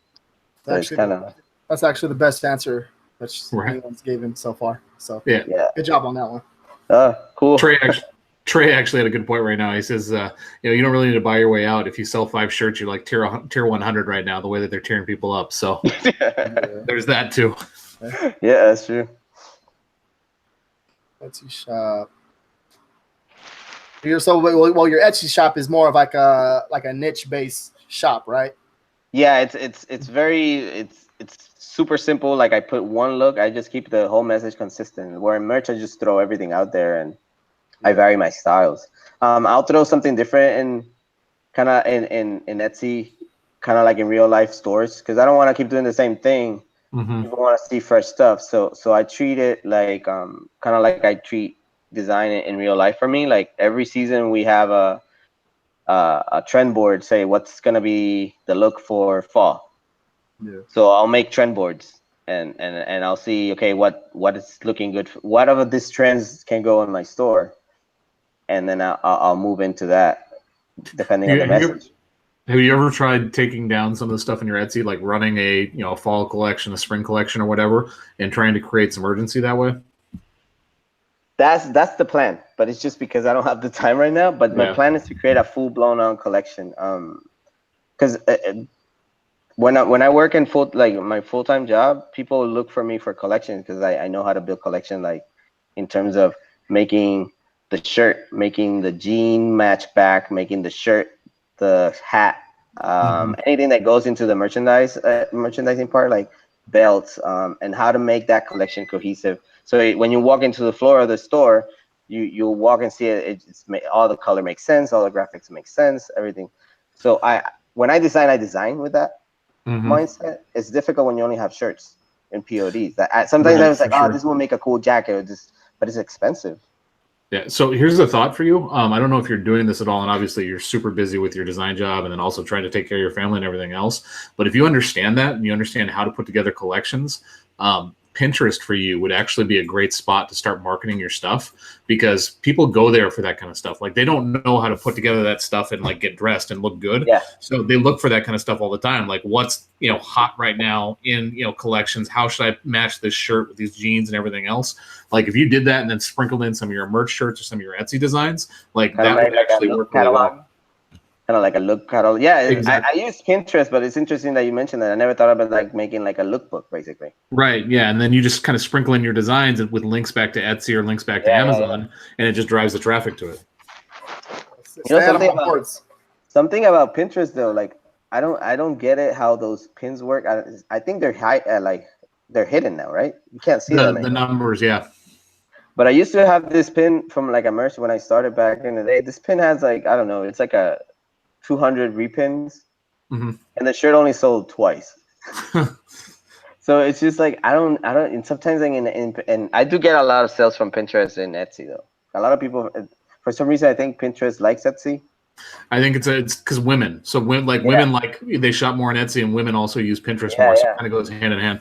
So it's kind of, that's actually the best answer that Right. anyone's given so far. So Yeah. good job on that one. cool. Trey actually had a good point right now. He says, you don't really need to buy your way out. If you sell 5 shirts, you're like tier 100 right now, the way that they're tearing people up. So there's that too. Yeah, that's true. Etsy shop. Well, your Etsy shop is more of like a niche based shop, right? Yeah, it's very super simple. Like I put one look, I just keep the whole message consistent. Where in merch, I just throw everything out there and I vary my styles. I'll throw something different in kind of in Etsy, kind of like in real life stores, because I don't want to keep doing the same thing. Mm-hmm. People want to see fresh stuff, so I treat it like kind of like I treat design in real life. For me, like every season we have a trend board, say what's gonna be the look for fall. Yeah. So I'll make trend boards and I'll see, okay, what is looking good, what of these trends can go in my store, and then I'll move into that depending on the message. Have you ever tried taking down some of the stuff in your Etsy, like running a fall collection, a spring collection, or whatever, and trying to create some urgency that way? That's the plan, but it's just because I don't have the time right now. But my plan is to create a full blown on collection. Because when I work in my full time job, people look for me for collections because I know how to build collection, like in terms of making the shirt, making the jean match back, making the shirt, the hat, anything that goes into the merchandising part, like belts, and how to make that collection cohesive. So when you walk into the floor of the store, you'll walk and see it. All the color makes sense, all the graphics make sense, everything. So when I design with that mindset. It's difficult when you only have shirts and PODs. Sometimes I was like, oh, this will make a cool jacket, but it's expensive. Yeah. So here's a thought for you. I don't know if you're doing this at all, and obviously you're super busy with your design job and then also trying to take care of your family and everything else. But if you understand that and you understand how to put together collections, Pinterest for you would actually be a great spot to start marketing your stuff, because people go there for that kind of stuff. Like they don't know how to put together that stuff and like get dressed and look good. Yeah. So they look for that kind of stuff all the time. Like what's, hot right now in, collections, how should I match this shirt with these jeans and everything else? Like if you did that and then sprinkled in some of your merch shirts or some of your Etsy designs, like that would actually work really well. Kind of like a look catalog. Yeah, exactly. I use Pinterest, but it's interesting that you mentioned that. I never thought about like making like a lookbook, basically. Right. Yeah, and then you just kind of sprinkle in your designs with links back to Etsy or links back to Amazon, and it just drives the traffic to it. Something about Pinterest though, like I don't get it how those pins work. I think they're they're hidden now, right? You can't see them. The numbers, yeah. But I used to have this pin from like a merch when I started back in the day. This pin has like, I don't know, it's like a 200 repins, and the shirt only sold twice. So it's just like I don't. And sometimes and I do get a lot of sales from Pinterest and Etsy though. A lot of people, for some reason, I think Pinterest likes Etsy. I think it's because women. So women like they shop more on Etsy, and women also use Pinterest more. So it kind of goes hand in hand.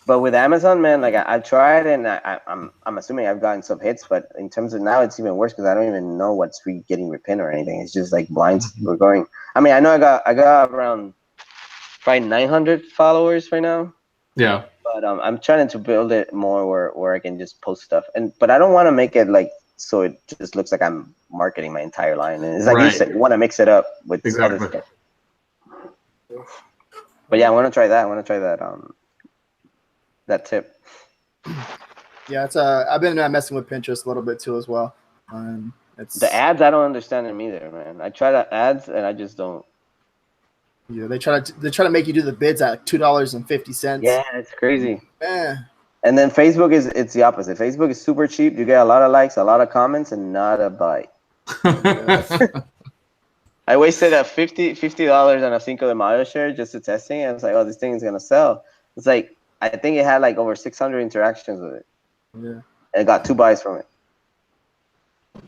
But with Amazon, man, like I've tried, and I'm assuming I've gotten some hits. But in terms of now, it's even worse because I don't even know what's getting repinned or anything. It's just like blinds. We're going. I mean, I know I got around probably 900 followers right now. Yeah. But I'm trying to build it more where I can just post stuff, but I don't want to make it like so it just looks like I'm marketing my entire line. And it's like you said, you want to mix it up with other stuff. But yeah, I want to try that. That tip. Yeah, I've been messing with Pinterest a little bit too as well. It's the ads. I don't understand them either, man. I try the ads and I just don't. Yeah, they try to make you do the bids at $2.50. Yeah, it's crazy. Yeah. And then Facebook it's the opposite. Facebook is super cheap. You get a lot of likes, a lot of comments, and not a bite. I wasted $50 on a Cinco de Mayo shirt just to testing. I was like, oh, this thing is gonna sell. It's like I think it had like over 600 interactions with it. Yeah. and got 2 buys from it.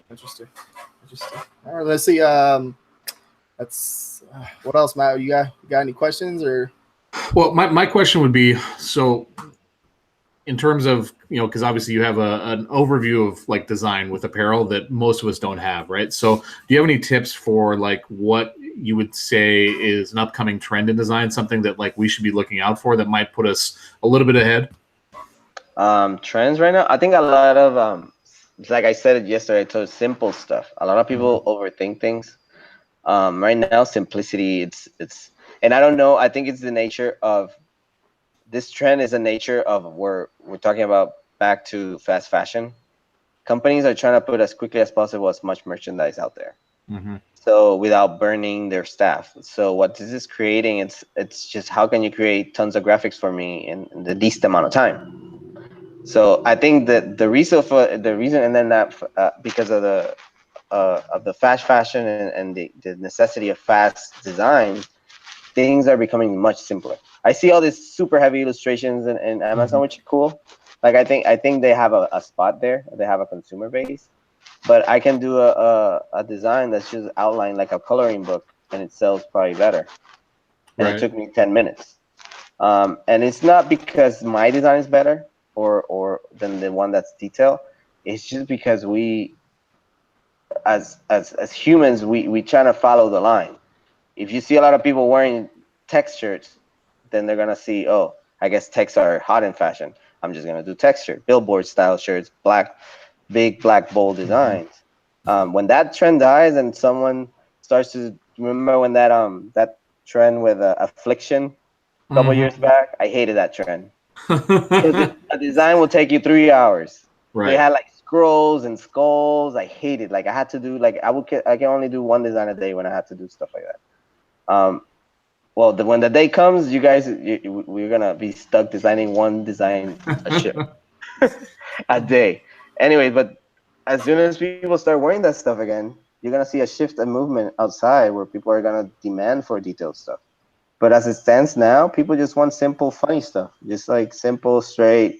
Interesting. All right, let's see. That's what else, Matt? You got any questions or? Well, my question would be, so in terms of, because obviously you have an overview of like design with apparel that most of us don't have, right? So do you have any tips for like what you would say is an upcoming trend in design, something that like we should be looking out for that might put us a little bit ahead? Trends right now, I think a lot of like I said it yesterday, so simple stuff. A lot of people overthink things. Right now, simplicity, it's and I don't know, I think it's the nature of this trend is the nature of we're talking about back to fast fashion. Companies are trying to put as quickly as possible as much merchandise out there. So without burning their staff. So what this is creating, it's just how can you create tons of graphics for me in the least amount of time. So I think that the reason, and then that because of the fast fashion and the necessity of fast design, things are becoming much simpler. I see all these super heavy illustrations in Amazon, which is cool. Like I think they have a spot there. They have a consumer base, but I can do a design that's just outlined like a coloring book, and it sells probably better. And it took me 10 minutes. And it's not because my design is better or than the one that's detailed. It's just because we, as humans, we try to follow the line. If you see a lot of people wearing text shirts, then they're gonna see, oh, I guess texts are hot in fashion. I'm just gonna do text shirt, billboard style shirts, big black bold designs. When that trend dies and someone starts to remember when that trend with affliction a couple years back, I hated that trend. A design will take you 3 hours. They had like scrolls and skulls. I hated. Like I had to do like I can only do one design a day when I had to do stuff like that. Well, when the day comes, you guys, we're gonna be stuck designing one design a ship a day. Anyway, but as soon as people start wearing that stuff again, you're gonna see a shift and movement outside where people are gonna demand for detailed stuff. But as it stands now, people just want simple, funny stuff, just like simple, straight.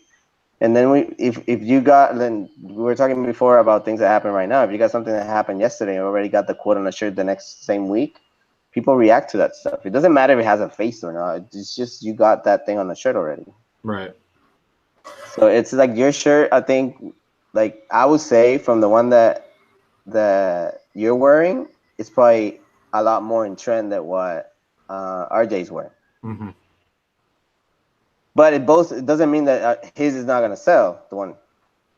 And then if you got, then we were talking before about things that happen right now. If you got something that happened yesterday and already got the quote on the shirt the next same week, people react to that stuff. It doesn't matter if it has a face or not. It's just you got that thing on the shirt already. Right. So it's like your shirt. I think, like I would say, from the one that you're wearing, it's probably a lot more in trend than what RJ's wearing. But it doesn't mean that his is not gonna sell. The one,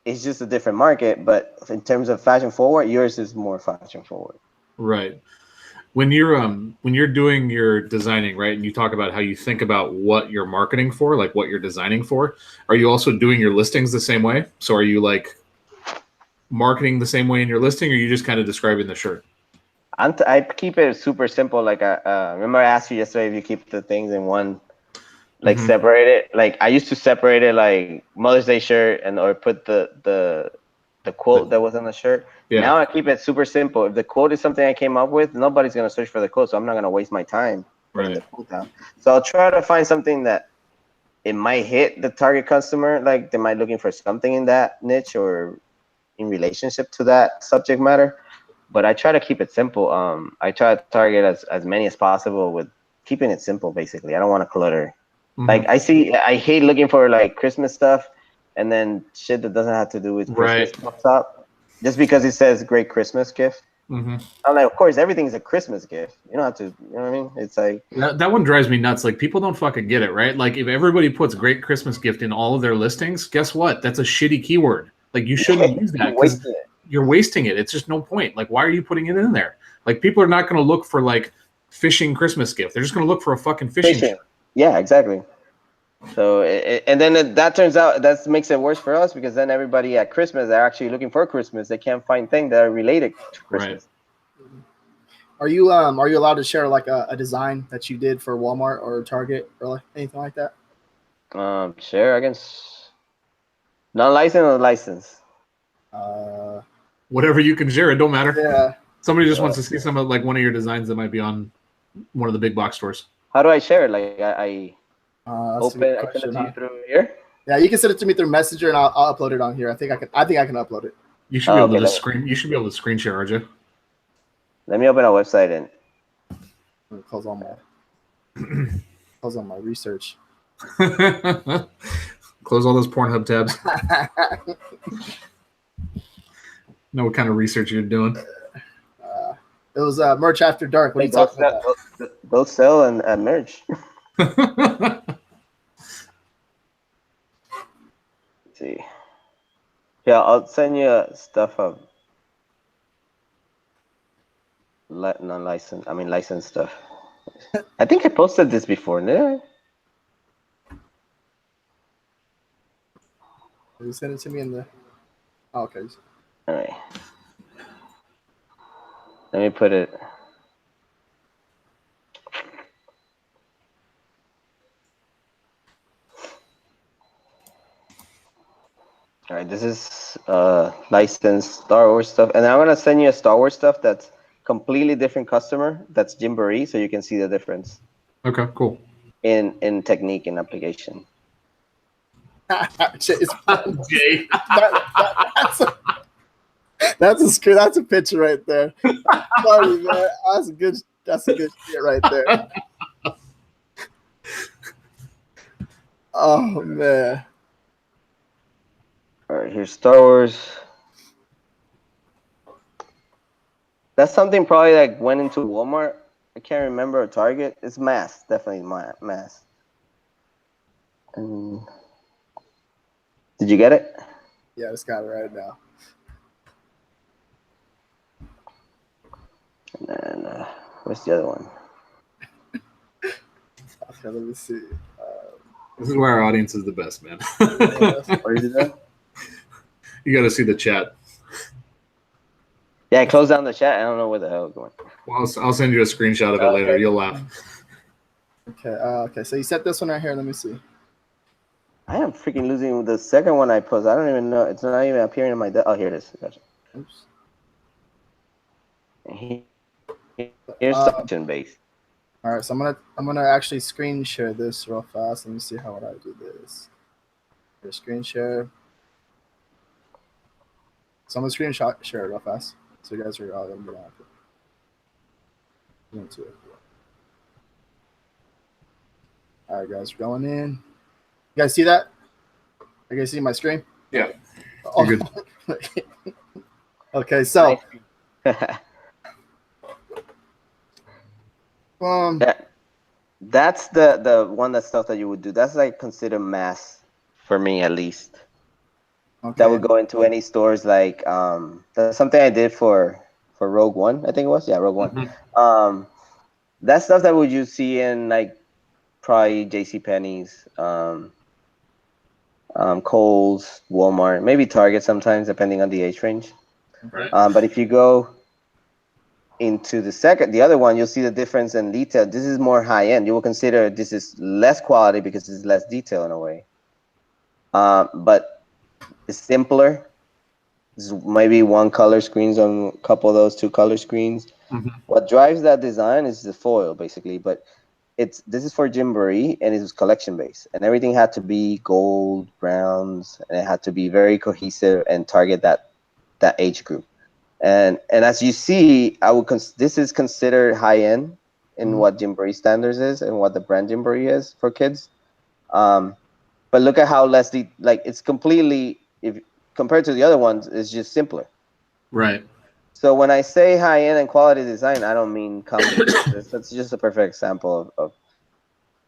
it's just a different market. But in terms of fashion forward, yours is more fashion forward. Right. When you're doing your designing, right, and you talk about how you think about what you're marketing for, like what you're designing for, are you also doing your listings the same way? So are you like marketing the same way in your listing, or are you just kind of describing the shirt? I keep it super simple. Like remember I asked you yesterday if you keep the things in one, like separate it. Like I used to separate it, like Mother's Day shirt, or put the quote that was on the shirt. Yeah. Now I keep it super simple. If the quote is something I came up with, nobody's gonna search for the quote, so I'm not gonna waste my time putting the quote down. So I'll try to find something that it might hit the target customer, like they might looking for something in that niche or in relationship to that subject matter. But I try to keep it simple. I try to target as many as possible with keeping it simple. Basically, I don't want to clutter. Like I hate looking for like Christmas stuff, and then shit that doesn't have to do with Christmas pops up, just because it says "Great Christmas Gift." I'm like, of course, everything's a Christmas gift. You don't have to, you know what I mean? It's like that one drives me nuts. Like people don't fucking get it, right? Like if everybody puts "Great Christmas Gift" in all of their listings, guess what? That's a shitty keyword. Like you shouldn't use that because you're wasting it. It's just no point. Like why are you putting it in there? Like people are not going to look for like fishing Christmas gift. They're just going to look for a fucking fishing. Yeah, exactly. So and then that turns out that makes it worse for us because then everybody at Christmas are actually looking for Christmas. They can't find things that are related to Christmas. Are you allowed to share like a design that you did for Walmart or Target or anything like that? Share, I guess. Non-licensed or licensed? Whatever you can share, it don't matter. Yeah. Somebody just wants to see some of like one of your designs that might be on one of the big box stores. How do I share it? Like I open it to you through here? Yeah, you can send it to me through Messenger, and I'll upload it on here. I think I can upload it. You should be able okay, to screen. You should be able to screen share, RJ. let me open our website and I'm gonna close on my research. Close all those Pornhub tabs. Know what kind of research you're doing. It was merch after dark. What are you talking about? Go sell and merch. That's See. Yeah, I'll send you stuff of non-licensed. I mean, licensed stuff. I think I posted this before, didn't I? You send it to me in the. Oh, okay. All right. Let me put it. All right, this is licensed Star Wars stuff, and I'm gonna send you a Star Wars stuff that's completely different customer. That's Gymboree, so you can see the difference. Okay, cool. In technique and application. Jay, Jay. That's a picture right there. Sorry, man. That's a good shit right there. Oh man. All right, here's Star Wars. That's something probably like went into Walmart. I can't remember, a Target. It's mass, definitely mass. And did you get it? Yeah, I just got it right now. And then where's the other one? Okay, let me see. This is where our audience is the best, man. Where is it? You got to see the chat. Yeah, I closed down the chat. I don't know where the hell it's going. Well, I'll send you a screenshot of it later. You'll laugh. Okay. Okay. So you set this one right here. Let me see. I am freaking losing the second one I posted. I don't even know. It's not even appearing in my. Oh, here it is. Gotcha. Oops. Here's section base. All right. So I'm gonna actually screen share this real fast. Let me see how would I do this. Here, screen share. So I'm gonna share it real fast. So you guys are all gonna get on it. Into it. All right, guys, we're going in. You guys see that? You guys see my screen? Yeah. Oh. You're good. Okay, so that's the one that stuff that you would do. That's like considered mass for me, at least. okay. That would go into any stores. Like that's something I did for Rogue One, I think it was. Yeah, Rogue One. Mm-hmm. That stuff that would you see in like probably JCPenney's, Kohl's, Walmart, maybe Target sometimes, depending on the age range. Right. But if you go into the other one, you'll see the difference in detail. This is more high end. You will consider this is less quality because it's less detail in a way. But it's simpler. It's maybe one color screens on a couple of those, two color screens. Mm-hmm. What drives that design is the foil, basically. But this is for Gymboree, and it was collection based, and everything had to be gold, browns, and it had to be very cohesive and target that age group. And as you see, this is considered high end in what Gymboree standards is and what the brand Gymboree is for kids. But look at how less it's completely, if compared to the other ones, it's just simpler. Right. So when I say high end and quality design, I don't mean complicated. That's just a perfect example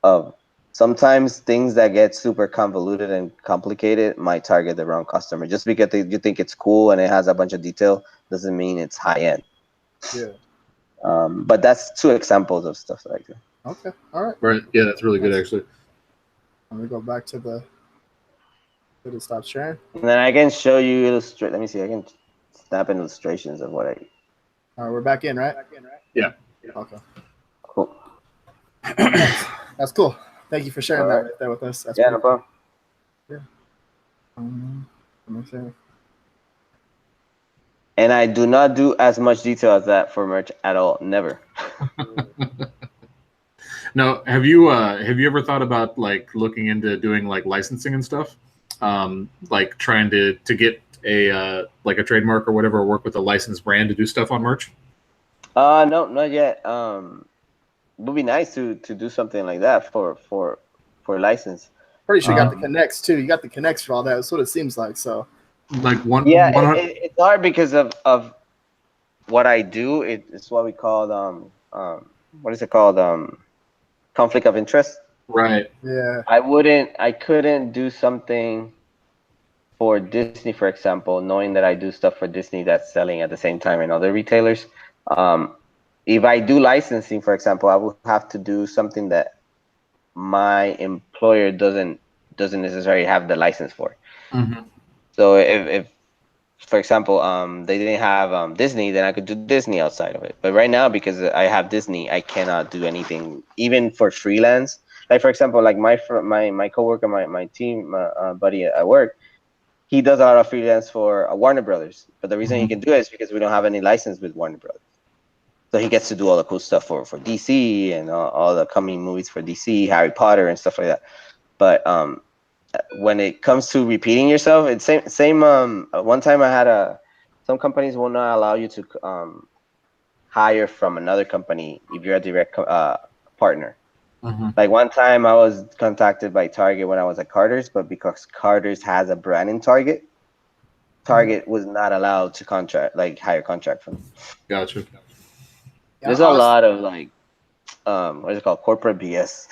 of sometimes things that get super convoluted and complicated might target the wrong customer. Just because you think it's cool and it has a bunch of detail doesn't mean it's high end. Yeah. But that's two examples of stuff like that. Okay. All right. Right. Yeah, that's really good, actually. Let me go back to the stop sharing. And then I can show you illustrate. Let me see. I can snap in illustrations of what I. All right, we're back in, right? Yeah. Okay. Cool. That's cool. Thank you for sharing that right there with us. That's no problem. Yeah. Let me see. And I do not do as much detail as that for merch at all. Never. Now, have you ever thought about like looking into doing like licensing and stuff? like trying to get a like a trademark or whatever, or work with a licensed brand to do stuff on merch? No, not yet. It would be nice to do something like that for license. Pretty sure you got the connects too. You got the connects for all that. That's what it seems like. So like yeah, it's hard because of what I do. It's what we call what is it called, conflict of interest. right. yeah, I couldn't do something for Disney, for example, knowing that I do stuff for Disney that's selling at the same time in other retailers. Um, if I do licensing, for example, I will have to do something that my employer doesn't necessarily have the license for. Mm-hmm. So if for example, they didn't have Disney, then I could do Disney outside of it. But right now, because I have Disney, I cannot do anything, even for freelance. Like for example, like my coworker, my team buddy at work, he does a lot of freelance for Warner Brothers. But the reason he can do it is because we don't have any license with Warner Brothers. So he gets to do all the cool stuff for DC and all the coming movies for DC, Harry Potter and stuff like that. But when it comes to repeating yourself, it's same. One time I had some companies will not allow you to hire from another company if you're a direct partner. Mm-hmm. Like one time I was contacted by Target when I was at Carter's, but because Carter's has a brand in Target, Target was not allowed to hire contract from me. Gotcha. There's a lot of like what is it called, corporate BS.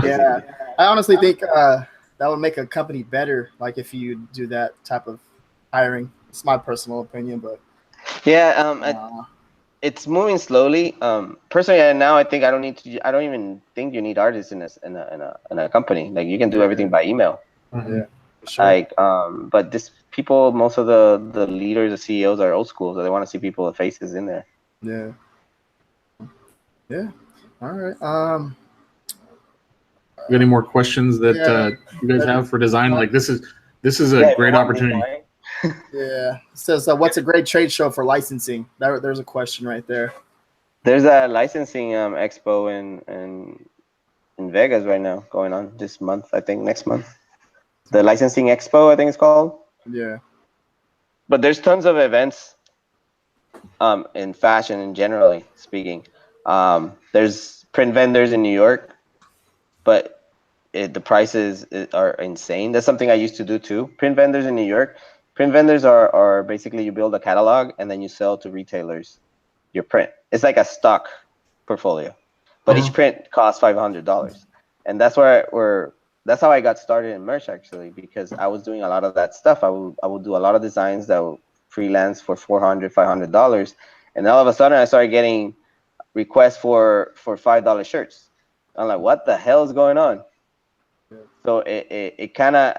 yeah. I honestly think that would make a company better, like if you do that type of hiring. It's my personal opinion, but Yeah, it's moving slowly. Personally, now I think I don't need to. I don't even think you need artists in a company. Like you can do everything by email. Mm-hmm. yeah, for sure. Like but this people, most of the leaders, the CEOs are old school, so they want to see people with faces in there. Yeah. Yeah. All right. Got any more questions that you guys have for design? Like this is a great opportunity. Yeah. It says, what's a great trade show for licensing? There's a question right there. There's a licensing expo in Vegas right now going on this month. I think next month. The licensing expo, I think it's called. Yeah. But there's tons of events in fashion and generally speaking. There's print vendors in New York, but the prices are insane. That's something I used to do too. Print vendors in New York. Print vendors are basically you build a catalog and then you sell to retailers your print. It's like a stock portfolio, but each print costs $500, and that's that's how I got started in merch actually, because I was doing a lot of that stuff. I would do a lot of designs that would freelance for $400-$500, and all of a sudden I started getting requests for $5 shirts. I'm like, what the hell is going on? So it kind of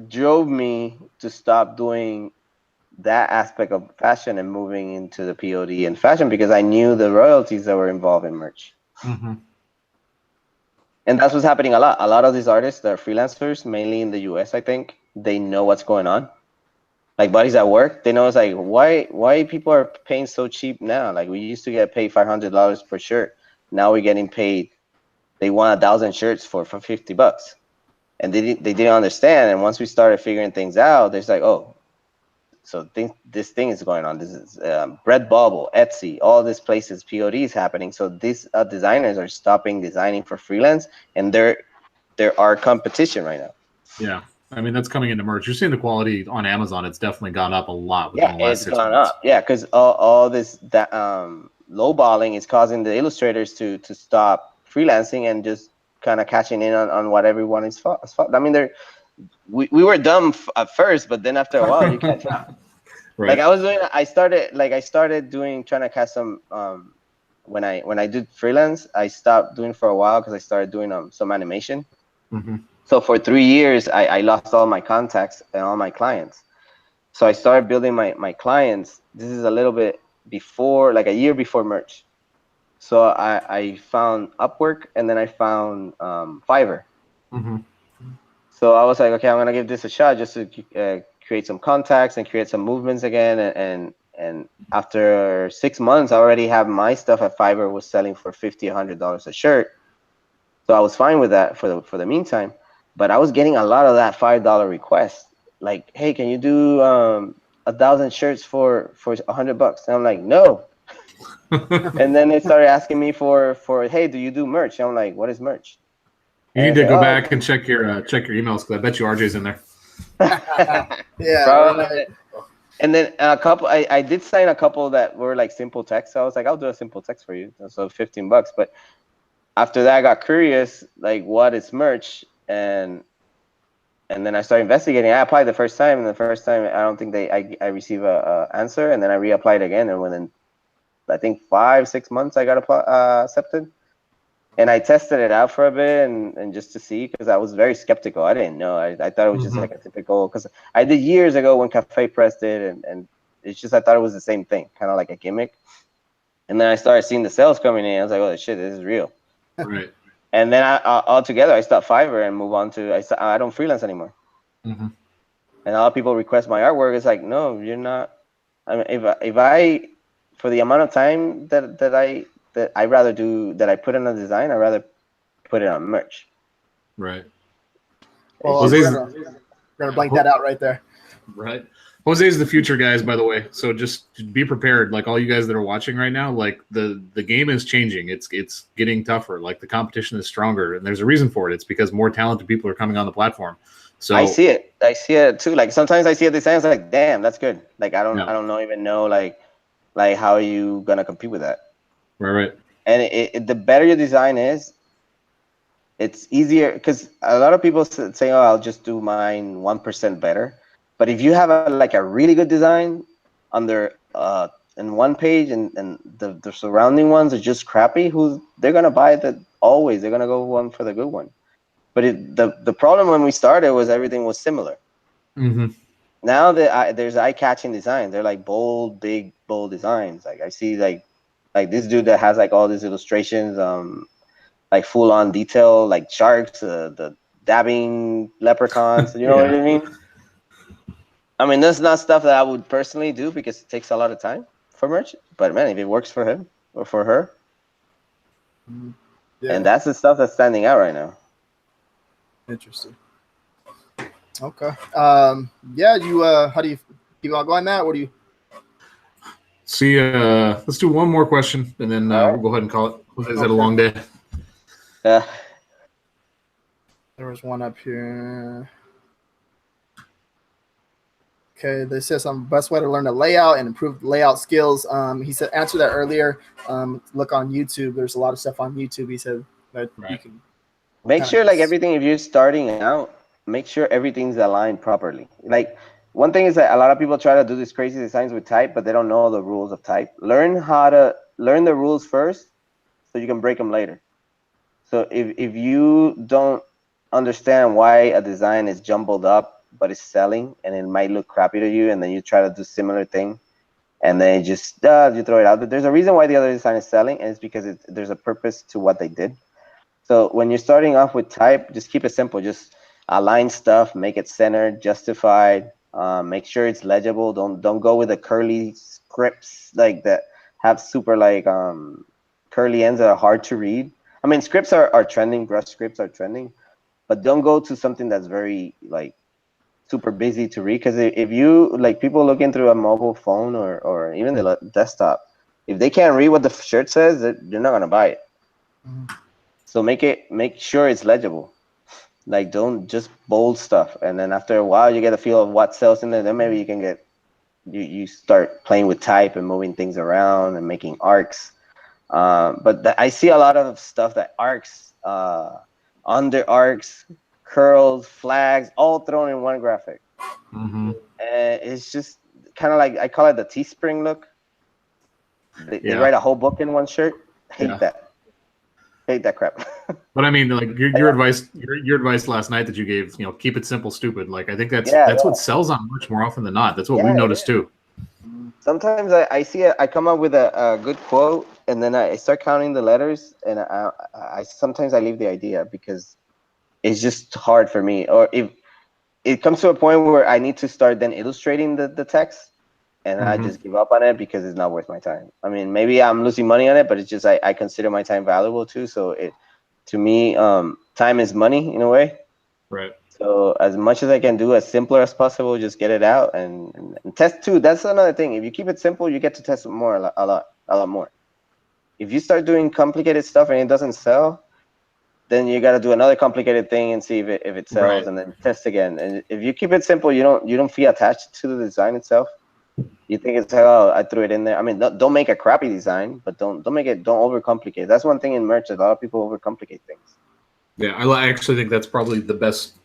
drove me to stop doing that aspect of fashion and moving into the POD and fashion, because I knew the royalties that were involved in merch. Mm-hmm. And that's what's happening a lot. A lot of these artists that are freelancers, mainly in the US, I think, they know what's going on. Like buddies at work, they know it's like, why people are paying so cheap now? Like we used to get paid $500 per shirt. Now we're getting paid, they want 1,000 shirts for $50. And they didn't understand. And once we started figuring things out, there's like, oh, so this thing is going on. This is Redbubble, Etsy, all these places, POD is happening. So these designers are stopping designing for freelance, and there are competition right now. Yeah, I mean that's coming into merch. You're seeing the quality on Amazon. It's definitely gone up a lot Yeah, within the last it's 6 gone months. up. Yeah, because all this lowballing is causing the illustrators to stop freelancing and just kind of catching in on what everyone is. I mean, we were dumb at first, but then after a while you catch up. Right. Like I started doing, trying to catch some when I did freelance, I stopped doing for a while because I started doing some animation. Mm-hmm. So for 3 years I lost all my contacts and all my clients. So I started building my clients. This is a little bit before, like a year before merch. So I found Upwork, and then I found Fiverr. Mm-hmm. So I was like, okay, I'm gonna give this a shot just to create some contacts and create some movements again. And after 6 months, I already have my stuff at Fiverr was selling for $50, $100 a shirt. So I was fine with that for the meantime. But I was getting a lot of that $5 request, like, hey, can you do 1,000 shirts for $100? And I'm like, no. And then they started asking me for hey, do you do merch? And I'm like, what is merch? You And need I to said, go oh, back and check your emails because I bet you RJ's in there. Yeah, Bro, right. and then a couple, I did sign a couple that were like simple text. So I was like, I'll do a simple text for you. So $15. But after that, I got curious, like, what is merch? And then I started investigating. I applied the first time, and the first time I don't think I received a answer, and then I reapplied again, and within I think 5-6 months I got accepted. And I tested it out for a bit and just to see, because I was very skeptical. I didn't know. I thought it was just like a typical, because I did years ago when Cafe Press did, and it's just I thought it was the same thing, kind of like a gimmick. And then I started seeing the sales coming in. I was like, oh shit, this is real. Right. And then altogether I stopped Fiverr and move on to I don't freelance anymore. Mm-hmm. And a lot of people request my artwork. It's like, no, you're not. I mean, if I for the amount of time that I rather do that I put in a design, I rather put it on merch. Right. Well, It's Jose's, we're gonna blank that out right there. right. Jose's the future, guys, by the way. So just be prepared. Like all you guys that are watching right now, like the game is changing. It's getting tougher. Like the competition is stronger, and there's a reason for it. It's because more talented people are coming on the platform. So I see it. I see it too. Like sometimes I see a design, it's like, damn, that's good. Like I yeah, don't know even know like how are you gonna compete with that? right. And the better your design is, it's easier because a lot of people say, oh, I'll just do mine 1% better. But if you have like a really good design under in one page and the surrounding ones are just crappy, they're gonna buy that always. They're gonna go one for the good one. But the problem when we started was everything was similar. Mm-hmm. Now that there's eye-catching designs, they're like bold, big, bold designs. Like I see like this dude that has like all these illustrations, like full on detail, like sharks, the dabbing leprechauns. You know what Yeah. I mean? I mean, that's not stuff that I would personally do because it takes a lot of time for merch. But man, if it works for him or for her, Yeah, and that's the stuff that's standing out right now. interesting. Okay. Yeah. You. How do you keep on going, Matt? What do you? See, let's do one more question, and then we'll go ahead and call it. Jose's had a long day. Yeah. There was one up here. Okay, this says best way to learn the layout and improve layout skills. He said answer that earlier. Look on YouTube. There's a lot of stuff on YouTube. He said that you can Make sure like everything, if you're starting out, make sure everything's aligned properly. Like one thing is that a lot of people try to do these crazy designs with type, but they don't know the rules of type. Learn the rules first so you can break them later. So if you don't understand why a design is jumbled up but it's selling and it might look crappy to you, and then you try to do similar thing and then you just you throw it out. But there's a reason why the other design is selling, and it's because there's a purpose to what they did. So when you're starting off with type, just keep it simple. Just align stuff, make it centered, justified. Make sure it's legible. Don't go with the curly scripts like that have super like curly ends that are hard to read. I mean, scripts are trending. Brush scripts are trending, but don't go to something that's very like super busy to read. Because if you like people looking through a mobile phone or even the desktop, if they can't read what the shirt says, they're not gonna buy it. So make sure it's legible. Like don't just bold stuff, and then after a while you get a feel of what sells in there. Then maybe you can you start playing with type and moving things around and making arcs. But I see a lot of stuff that arcs, under arcs, curls, flags, all thrown in one graphic. Mm-hmm. And it's just kind of like I call it the Teespring look. They write a whole book in one shirt. Hate that. Hate that crap. But I mean, like your advice, your advice last night that you gave, keep it simple, stupid. Like I think that's what sells on merch more often than not. That's what we've noticed too. Sometimes I see it. I come up with a good quote, and then I start counting the letters, and I sometimes I leave the idea because it's just hard for me. Or if it comes to a point where I need to start then illustrating the text, and I just give up on it because it's not worth my time. I mean, maybe I'm losing money on it, but it's just I consider my time valuable too. So to me, time is money in a way. Right. So as much as I can do, as simpler as possible, just get it out and test too. That's another thing. If you keep it simple, you get to test more a lot more. If you start doing complicated stuff and it doesn't sell, then you got to do another complicated thing and see if it sells, Right. and then test again. And if you keep it simple, you don't feel attached to the design itself. You think it's like, oh, I threw it in there. I mean, don't make a crappy design, but don't overcomplicate it. That's one thing in merch. A lot of people overcomplicate things. Yeah, I actually think that's probably the best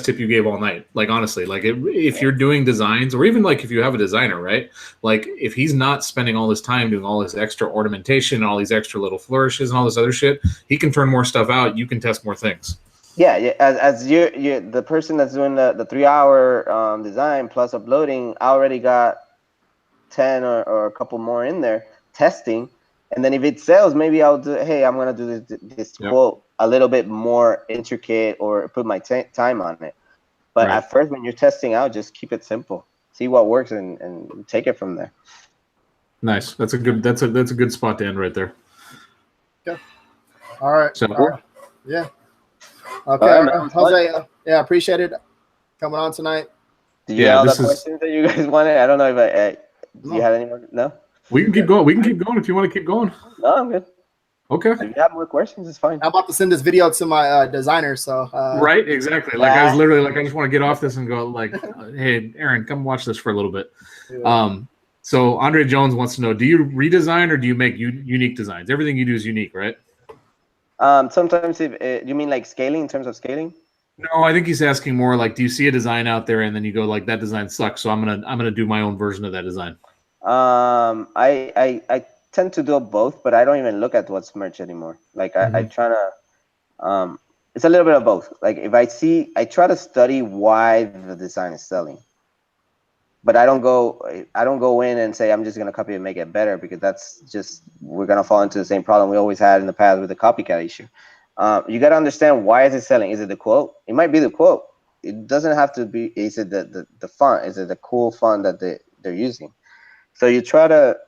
tip you gave all night. Like, honestly, like if you're doing designs, or even like if you have a designer, right? Like if he's not spending all this time doing all this extra ornamentation, all these extra little flourishes and all this other shit, he can turn more stuff out. You can test more things. Yeah, yeah. As you the person that's doing the 3 hour design plus uploading already got 10 or a couple more in there testing, and then if it sells, maybe I'll do. Hey, I'm gonna do this Yep. quote a little bit more intricate or put my time on it. But Right. at first, when you're testing out, just keep it simple. See what works and take it from there. Nice. That's a good spot to end right there. Okay. All right. So Yeah. Okay. Jose, yeah, appreciate it coming on tonight. Do you have the questions that you guys wanted? I don't know if do you have any more? No? We can keep going. We can keep going if you want to keep going. No, I'm good. Okay. If you have more questions, it's fine. I'm about to send this video to my designer, so right, exactly. Like I was literally like, I just want to get off this and go like, hey, Aaron, come watch this for a little bit. Yeah. So Andre Jones wants to know: do you redesign or do you make unique designs? Everything you do is unique, right? Sometimes, if you mean like scaling, in terms of scaling. No, I think he's asking more like, do you see a design out there and then you go like, that design sucks, so I'm gonna do my own version of that design. I tend to do both, but I don't even look at what's merch anymore. Like I try to it's a little bit of both. Like if I try to study why the design is selling, but I don't go in and say I'm just gonna copy and make it better, because that's just, we're gonna fall into the same problem we always had in the past with the copycat issue. You got to understand, why is it selling? Is it the quote? It might be the quote. It doesn't have to be. Is it the font? Is it the cool font that they're using? So you try to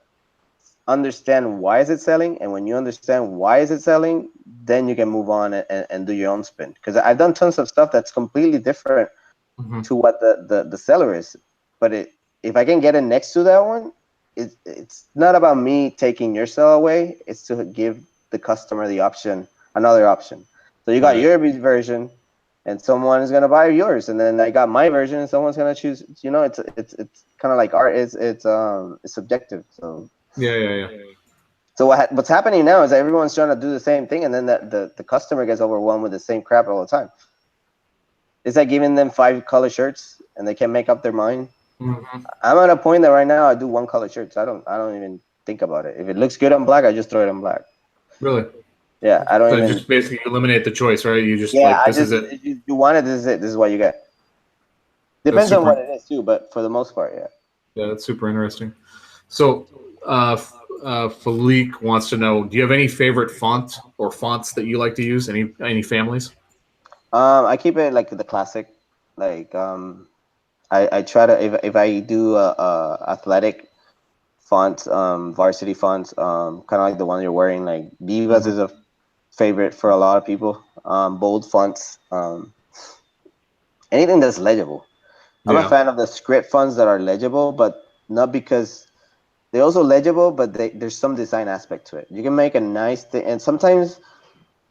understand why is it selling, and when you understand why is it selling, then you can move on and do your own spin. Because I've done tons of stuff that's completely different to what the seller is, but if I can get it next to that one, it's not about me taking your sell away. It's to give the customer the option, another option. So you got your version, and someone is gonna buy yours, and then I got my version, and someone's gonna choose. You know, it's kind of like art. It's subjective. So yeah. So what's happening now is that everyone's trying to do the same thing, and then the customer gets overwhelmed with the same crap all the time. It's like giving them 5 color shirts, and they can't make up their mind. I'm at a point that right now I do 1 color shirts. I don't even think about it. If it looks good on black, I just throw it on black. Really? Yeah, I don't so even. Just basically eliminate the choice, right? You just is it. If you want it, this is it. This is what you get. Depends on what it is too, but for the most part, yeah. Yeah, that's super interesting. So, Falik wants to know: do you have any favorite font or fonts that you like to use? Any families? I keep it like the classic. Like I try to, if I do athletic fonts, varsity fonts, kind of like the one you're wearing, like Divas is a favorite for a lot of people. Bold fonts, anything that's legible. I'm a fan of the script fonts that are legible, but not because they're also legible, but there's some design aspect to it. You can make a nice thing, and sometimes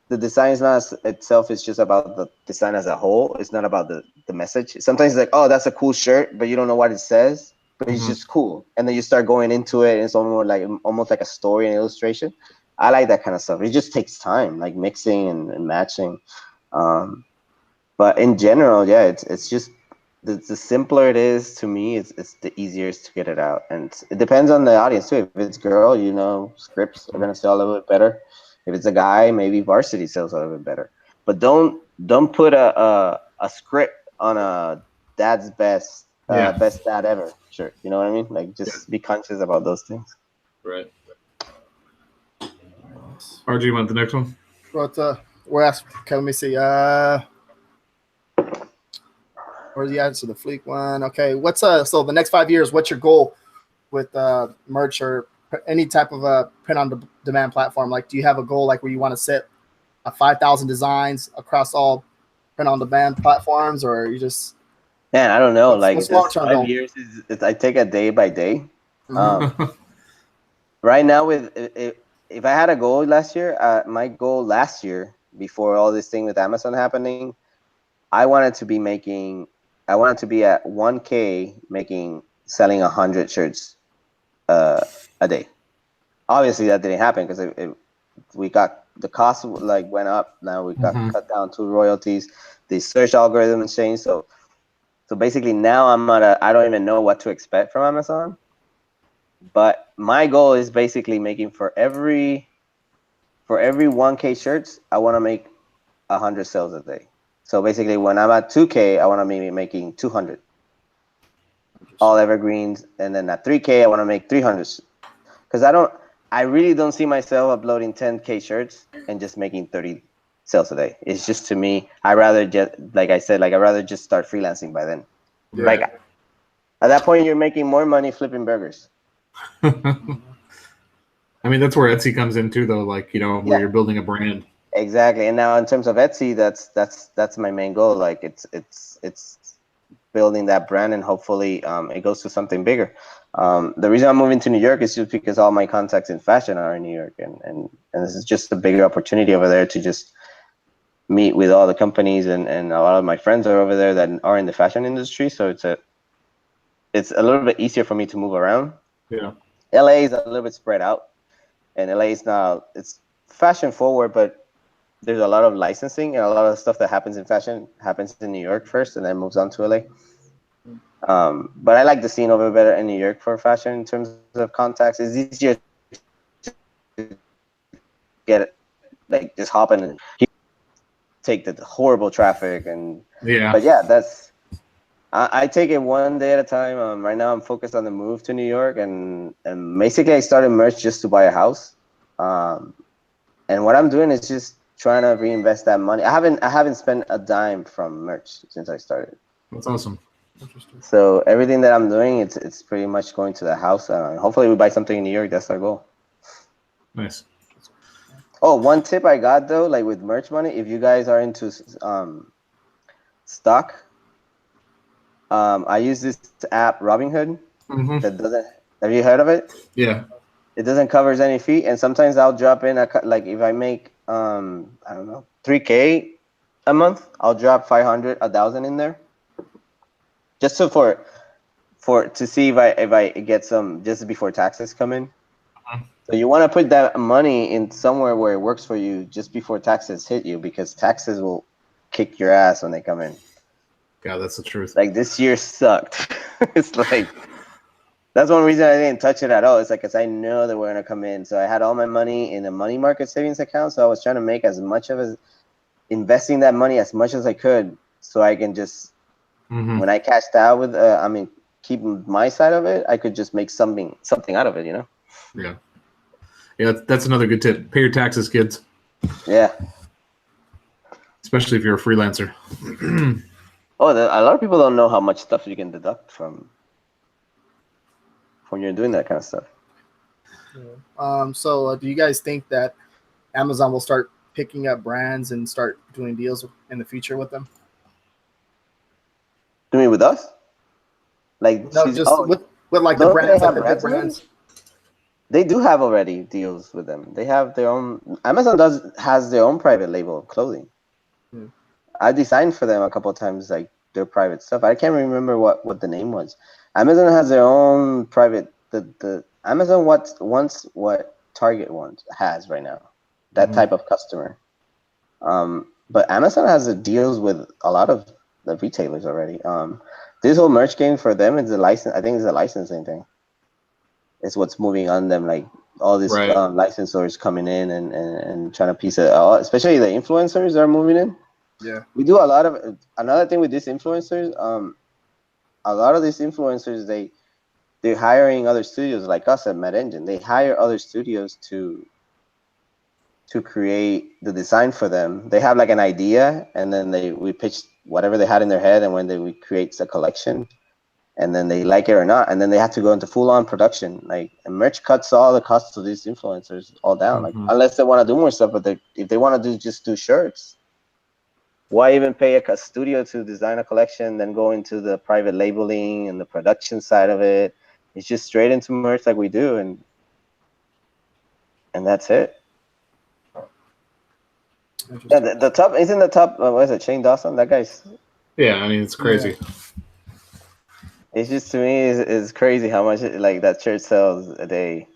the design is not itself. It's just about the design as a whole. It's not about the message. Sometimes it's like, oh, that's a cool shirt, but you don't know what it says, but it's just cool. And then you start going into it, and it's almost like a story and illustration. I like that kind of stuff. It just takes time, like mixing and matching. But in general, yeah, it's just the simpler it is to me, it's the easier to get it out. And it depends on the audience too. If it's girl, scripts are gonna sell a little bit better. If it's a guy, maybe varsity sells a little bit better. But don't put a script on a dad's best dad ever shirt. You know what I mean? Like, just be conscious about those things. Right. RG, you want the next one? We're asking. Okay, let me see. Where's the answer? The Fleek one. Okay. What's so the next 5 years? What's your goal with merch or any type of print on demand platform? Like, do you have a goal like where you want to set 5,000 designs across all print on demand platforms, or you just Man, I don't know. Like what's this long-term 5 goal? years is I take it day by day. Mhm. Right now, with if I had a goal last year, my goal last year before all this thing with Amazon happening, I wanted to be making. I wanted to be at 1K selling 100 shirts a day. Obviously, that didn't happen because we got the cost like went up. Now we got Mhm. cut down to royalties. The search algorithm changed. So basically now I don't even know what to expect from Amazon. But my goal is basically making for every 1K shirts, I want to make 100 sales a day. So basically, when I'm at 2K, I want to be making 200 all evergreens, and then at 3K, I want to make 300. Because I really don't see myself uploading 10K shirts and just making 30 sales a day. It's just, to me, I rather just, like I said, like I rather just start freelancing by then. Yeah. Like at that point, you're making more money flipping burgers. I mean, that's where Etsy comes in too, though. Like, you know, where Yeah. you're building a brand. Exactly. And now in terms of Etsy, that's my main goal. Like it's building that brand, and hopefully it goes to something bigger. The reason I'm moving to New York is just because all my contacts in fashion are in New York, and this is just a bigger opportunity over there to just meet with all the companies, and a lot of my friends are over there that are in the fashion industry. So it's a little bit easier for me to move around. Yeah. LA is a little bit spread out, and LA is now it's fashion forward, but there's a lot of licensing, and a lot of stuff that happens in fashion happens in New York first and then moves on to LA. But I like the scene over better in New York for fashion in terms of contacts. It's easier to get it, like just hop in and take the horrible traffic. Yeah. But yeah, I take it one day at a time. Right now I'm focused on the move to New York, and basically I started merch just to buy a house. And what I'm doing is just trying to reinvest that money. I haven't spent a dime from merch since I started. That's awesome. Interesting. So everything that I'm doing, it's pretty much going to the house. Hopefully we buy something in New York. That's our goal. Nice. Oh, one tip I got though, like with merch money, if you guys are into stock, I use this app Robinhood Mm-hmm. that doesn't. Have you heard of it? Yeah. It doesn't cover any fee, and sometimes I'll drop in like if I make I don't know 3K a month, I'll drop 500, 1,000 in there, just so for to see if I get some just before taxes come in. So you want to put that money in somewhere where it works for you just before taxes hit you, because taxes will kick your ass when they come in. God, that's the truth. Like this year sucked. It's like that's one reason I didn't touch it at all. It's like because I know that we're gonna come in. So I had all my money in a money market savings account. So I was trying to make as much of as investing that money as much as I could, so I can just when I cashed out with keep my side of it, I could just make something out of it, you know? Yeah. Yeah, that's another good tip. Pay your taxes, kids. Yeah. Especially if you're a freelancer. Oh, a lot of people don't know how much stuff you can deduct from when you're doing that kind of stuff. So do you guys think that Amazon will start picking up brands and start doing deals in the future with them? Do you mean with us? Like No, just with like the don't they brands, like have the big brands already? brands. They do have already deals with them. They have their own. Amazon has their own private label of clothing. Hmm. I designed for them a couple of times, like their private stuff. I can't remember what the name was. Amazon has their own private. The Amazon wants what Target has right now. That type of customer. But Amazon has the deals with a lot of the retailers already. This whole merch game for them is a license. I think it's a licensing thing. It's what's moving on them, like all these Right. licensors coming in and trying to piece it out. Especially the influencers are moving in. Yeah. We do a lot of another thing with these influencers. A lot of these influencers they're hiring other studios like us at Med Engine. They hire other studios to create the design for them. They have like an idea, and then we pitch whatever they had in their head, and when we create a collection, and then they like it or not, and then they have to go into full-on production. Like, and merch cuts all the costs of these influencers all down. Like, unless they want to do more stuff, but if they want to do shirts, why even pay a studio to design a collection, then go into the private labeling and the production side of it? It's just straight into merch like we do, and that's it. Yeah, the top isn't the top. What is it? Shane Dawson. That guy's. Yeah, I mean it's crazy. Yeah. It's just, to me, is crazy how much like that shirt sells a day.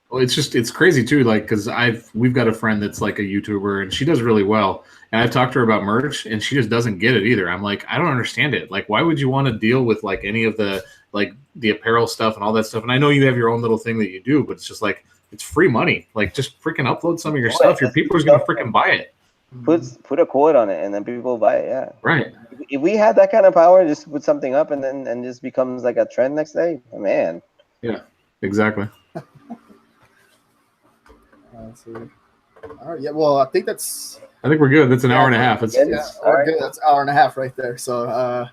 Well, it's crazy too, like because we've got a friend that's like a YouTuber and she does really well, and I've talked to her about merch and she just doesn't get it either. I'm like, I don't understand it. Like, why would you want to deal with like any of the like the apparel stuff and all that stuff? And I know you have your own little thing that you do, but it's just like it's free money. Like, just freaking upload some of your stuff. Your people are gonna freaking buy it. Put a quote on it and then people buy it. Yeah, right. If we had that kind of power, just put something up and just becomes like a trend next day, man. Yeah, exactly. All right. Yeah. Well, I think we're good. That's an hour and a half. We're good. That's an hour and a half right there. So,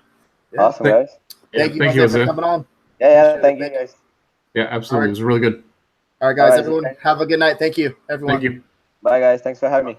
yeah. Awesome, guys. Thank you for coming on. Yeah. Thank you, guys. Yeah, absolutely. Right. It was really good. All right, guys. Everyone, have a good night. Thank you, everyone. Thank you. Bye, guys. Thanks for having me.